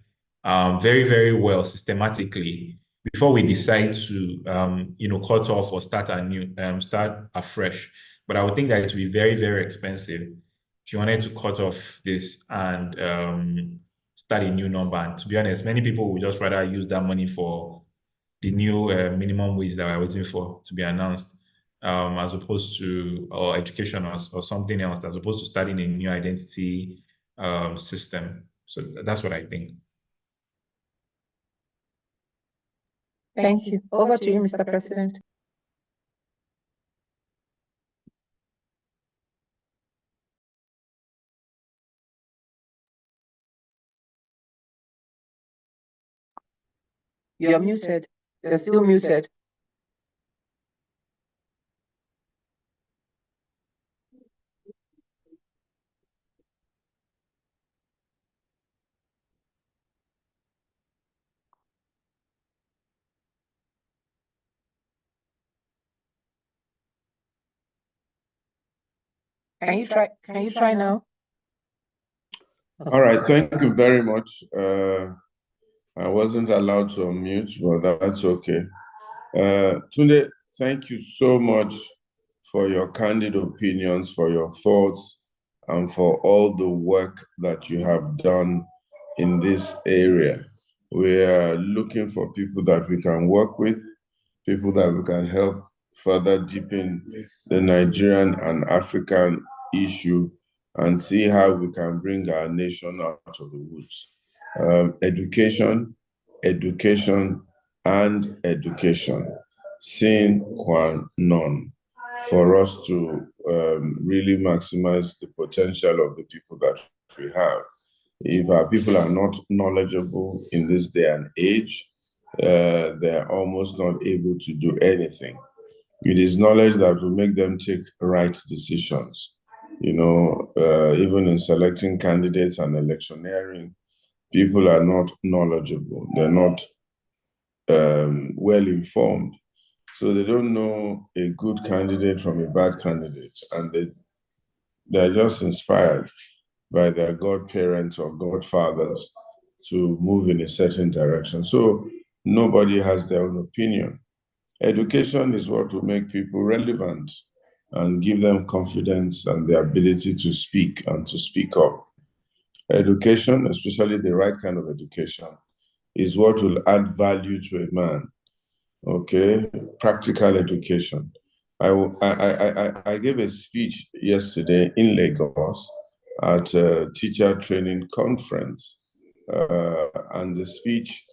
very, very well systematically before we decide to, cut off or start afresh. But I would think that it would be very, very expensive if you wanted to cut off this and start a new number. And to be honest, many people would just rather use that money for the new minimum wage that we're waiting for to be announced, as opposed to, or education or something else, as opposed to starting a new identity system. So that's what I think. Thank you. Over to you, Mr. President. You're muted. You're still muted. Can you try now? All right, thank you very much. I wasn't allowed to unmute, but that's okay. Tunde, thank you so much for your candid opinions, for your thoughts, and for all the work that you have done in this area. We are looking for people that we can work with, people that we can help further deepen the Nigerian and African issue and see how we can bring our nation out of the woods. Education, education, and education, sine qua non, for us to really maximize the potential of the people that we have. If our people are not knowledgeable in this day and age, they're almost not able to do anything. It is knowledge that will make them take right decisions. You know, even in selecting candidates and electioneering, people are not knowledgeable. They're not well informed. So they don't know a good candidate from a bad candidate. And they're just inspired by their godparents or godfathers to move in a certain direction. So nobody has their own opinion. Education is what will make people relevant and give them confidence and the ability to speak and to speak up. Education, especially the right kind of education, is what will add value to a man. Okay, practical education. I gave a speech yesterday in Lagos at a teacher training conference, and the speech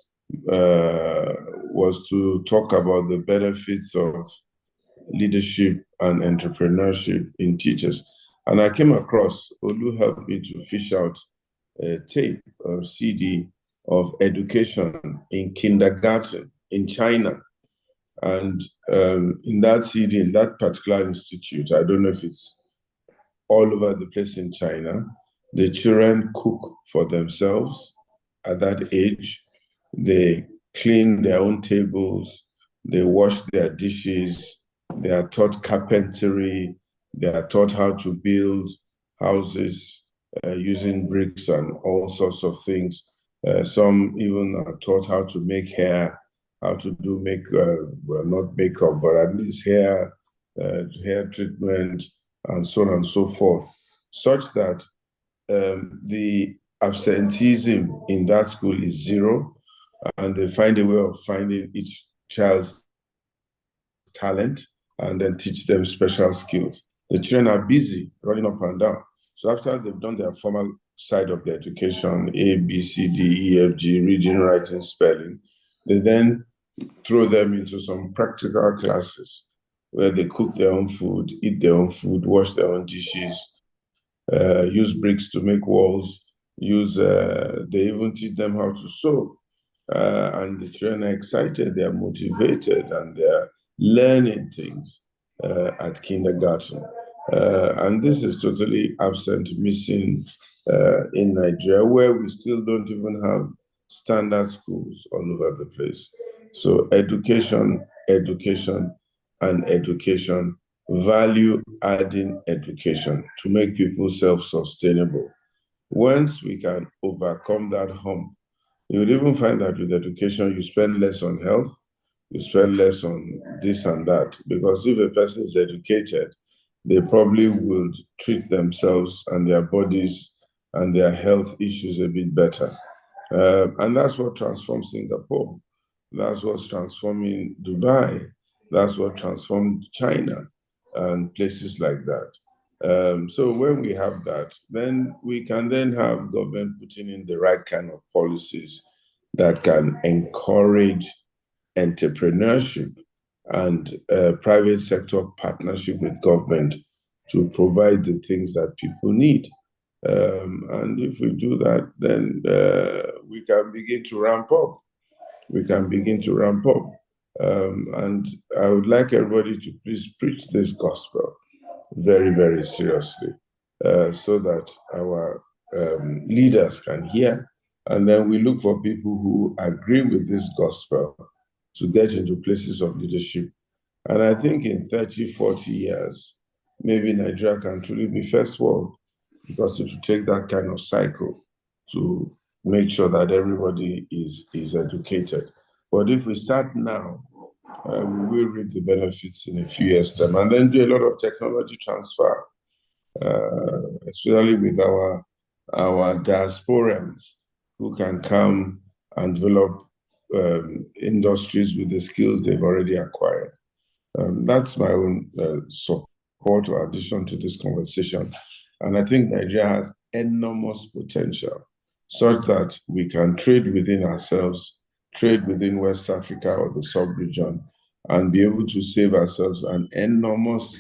was to talk about the benefits of leadership and entrepreneurship in teachers. And I came across, Olu helped me to fish out a tape or CD of education in kindergarten in China. And in that CD, in that particular institute, I don't know if it's all over the place in China, the children cook for themselves at that age. They clean their own tables, they wash their dishes, they are taught carpentry, they are taught how to build houses using bricks and all sorts of things. Some even are taught how to make hair, how to do well, not makeup, but at least hair treatment, and so on and so forth, such that the absenteeism in that school is zero, and they find a way of finding each child's talent and then teach them special skills. The children are busy running up and down. So after they've done their formal side of the education, A, B, C, D, E, F, G, reading, writing, spelling, they then throw them into some practical classes where they cook their own food, eat their own food, wash their own dishes, use bricks to make walls, they even teach them how to sew. And the children are excited, they're motivated, and they're learning things at kindergarten. And this is totally absent, missing in Nigeria, where we still don't even have standard schools all over the place. So education, education, and education, value-adding education to make people self-sustainable. Once we can overcome that hump, you would even find that with education, you spend less on health, you spend less on this and that, because if a person is educated, they probably would treat themselves and their bodies and their health issues a bit better. And that's what transformed Singapore. That's what's transforming Dubai. That's what transformed China and places like that. So when we have that, then we can then have government putting in the right kind of policies that can encourage entrepreneurship and private sector partnership with government to provide the things that people need. And if we do that, then we can begin to ramp up. We can begin to ramp up. And I would like everybody to please preach this gospel very, very seriously, so that our leaders can hear. And then we look for people who agree with this gospel to get into places of leadership. And I think in 30, 40 years, maybe Nigeria can truly be first world, because it will take that kind of cycle to make sure that everybody is educated. But if we start now, we will reap the benefits in a few years' time, and then do a lot of technology transfer, especially with our diasporans who can come and develop industries with the skills they've already acquired. That's my own support or addition to this conversation. And I think Nigeria has enormous potential, such that we can trade within ourselves, trade within West Africa or the sub-region, and be able to save ourselves an enormous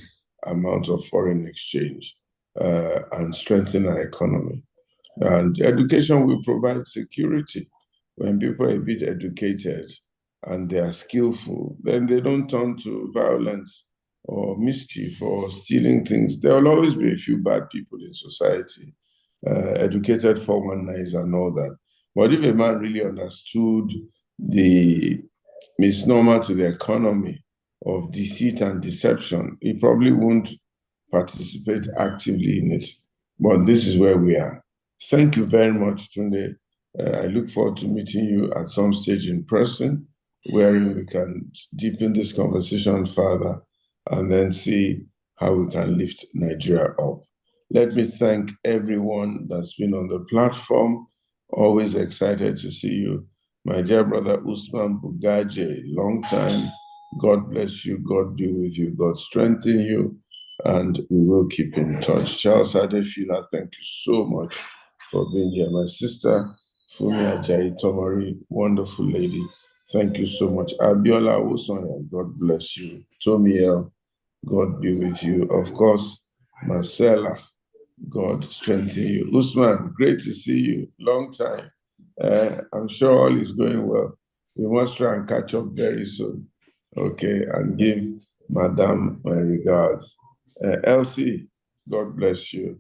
amount of foreign exchange and strengthen our economy. And education will provide security. When people are a bit educated and they are skillful, then they don't turn to violence or mischief or stealing things. There will always be a few bad people in society, educated 419s and all that. But if a man really understood the misnomer to the economy of deceit and deception, he probably won't participate actively in it. But this is where we are. Thank you very much, Tunde. I look forward to meeting you at some stage in person, wherein we can deepen this conversation further and then see how we can lift Nigeria up. Let me thank everyone that's been on the platform. Always excited to see you. My dear brother Usman Bugaje, long time. God bless you. God be with you. God strengthen you. And we will keep in touch. Charles Adefila, thank you so much for being here. My sister, Fumi Ajayi Tomari, wonderful lady. Thank you so much. Abiola Owosonya, God bless you. Tomiel, God be with you. Of course, Marcella, God strengthen you. Usman, great to see you. Long time. I'm sure all is going well. We must try and catch up very soon. Okay, and give Madame my regards. Elsie, God bless you.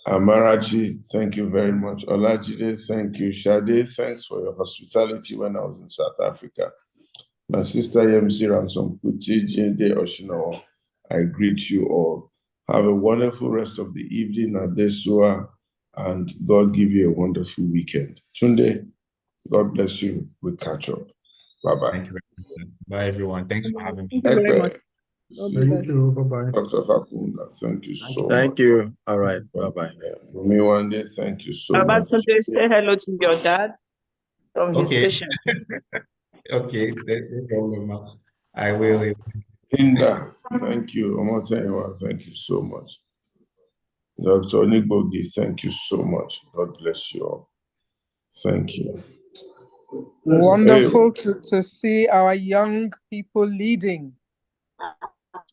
Amarachi, thank you very much. Olajide, thank you. Shade, thanks for your hospitality when I was in South Africa. My sister Yemsi Ransom Kuti, Jinde Oshino, I greet you all. Have a wonderful rest of the evening at Desua, and God give you a wonderful weekend. Tunde, God bless you. We'll catch up. Bye-bye. Thank you very much. Bye, everyone. Thanks for having me. Thank you very much. Thank you. Bye-bye. Dr. Fakunda, thank you so much. Thank you. All right. Bye-bye. Rumi Wande, thank you so much. Babatunde, say hello to your dad from his Okay. station. Okay, no problem, ma. I will. Linda, thank you. Omotewa, thank you so much. Dr. Onigbogi, thank you so much. God bless you all. Thank you. Wonderful to see our young people leading,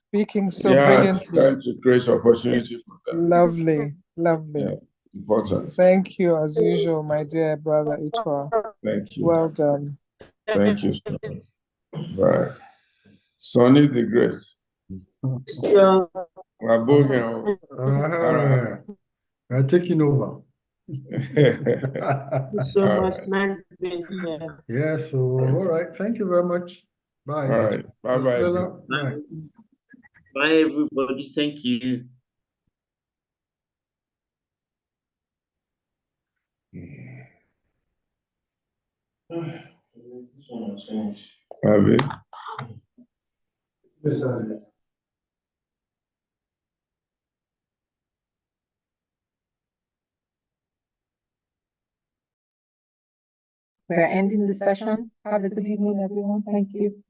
speaking so brilliantly. Time to create opportunity for them. Lovely, lovely. Yeah, important. Thank you, as usual, my dear brother Itwa. Thank you. Well done. Thank you so much. Bye. Sonny the Great. Yeah. Wabohel. I'm taking over. Thank you so All much. right. Nice being here. Yeah, so all right. Thank you very much. Bye. All right. Bye-bye. Marcella, bye. Bye, everybody. Thank you. Abi. We're ending the session. Have a good evening, everyone. Thank you.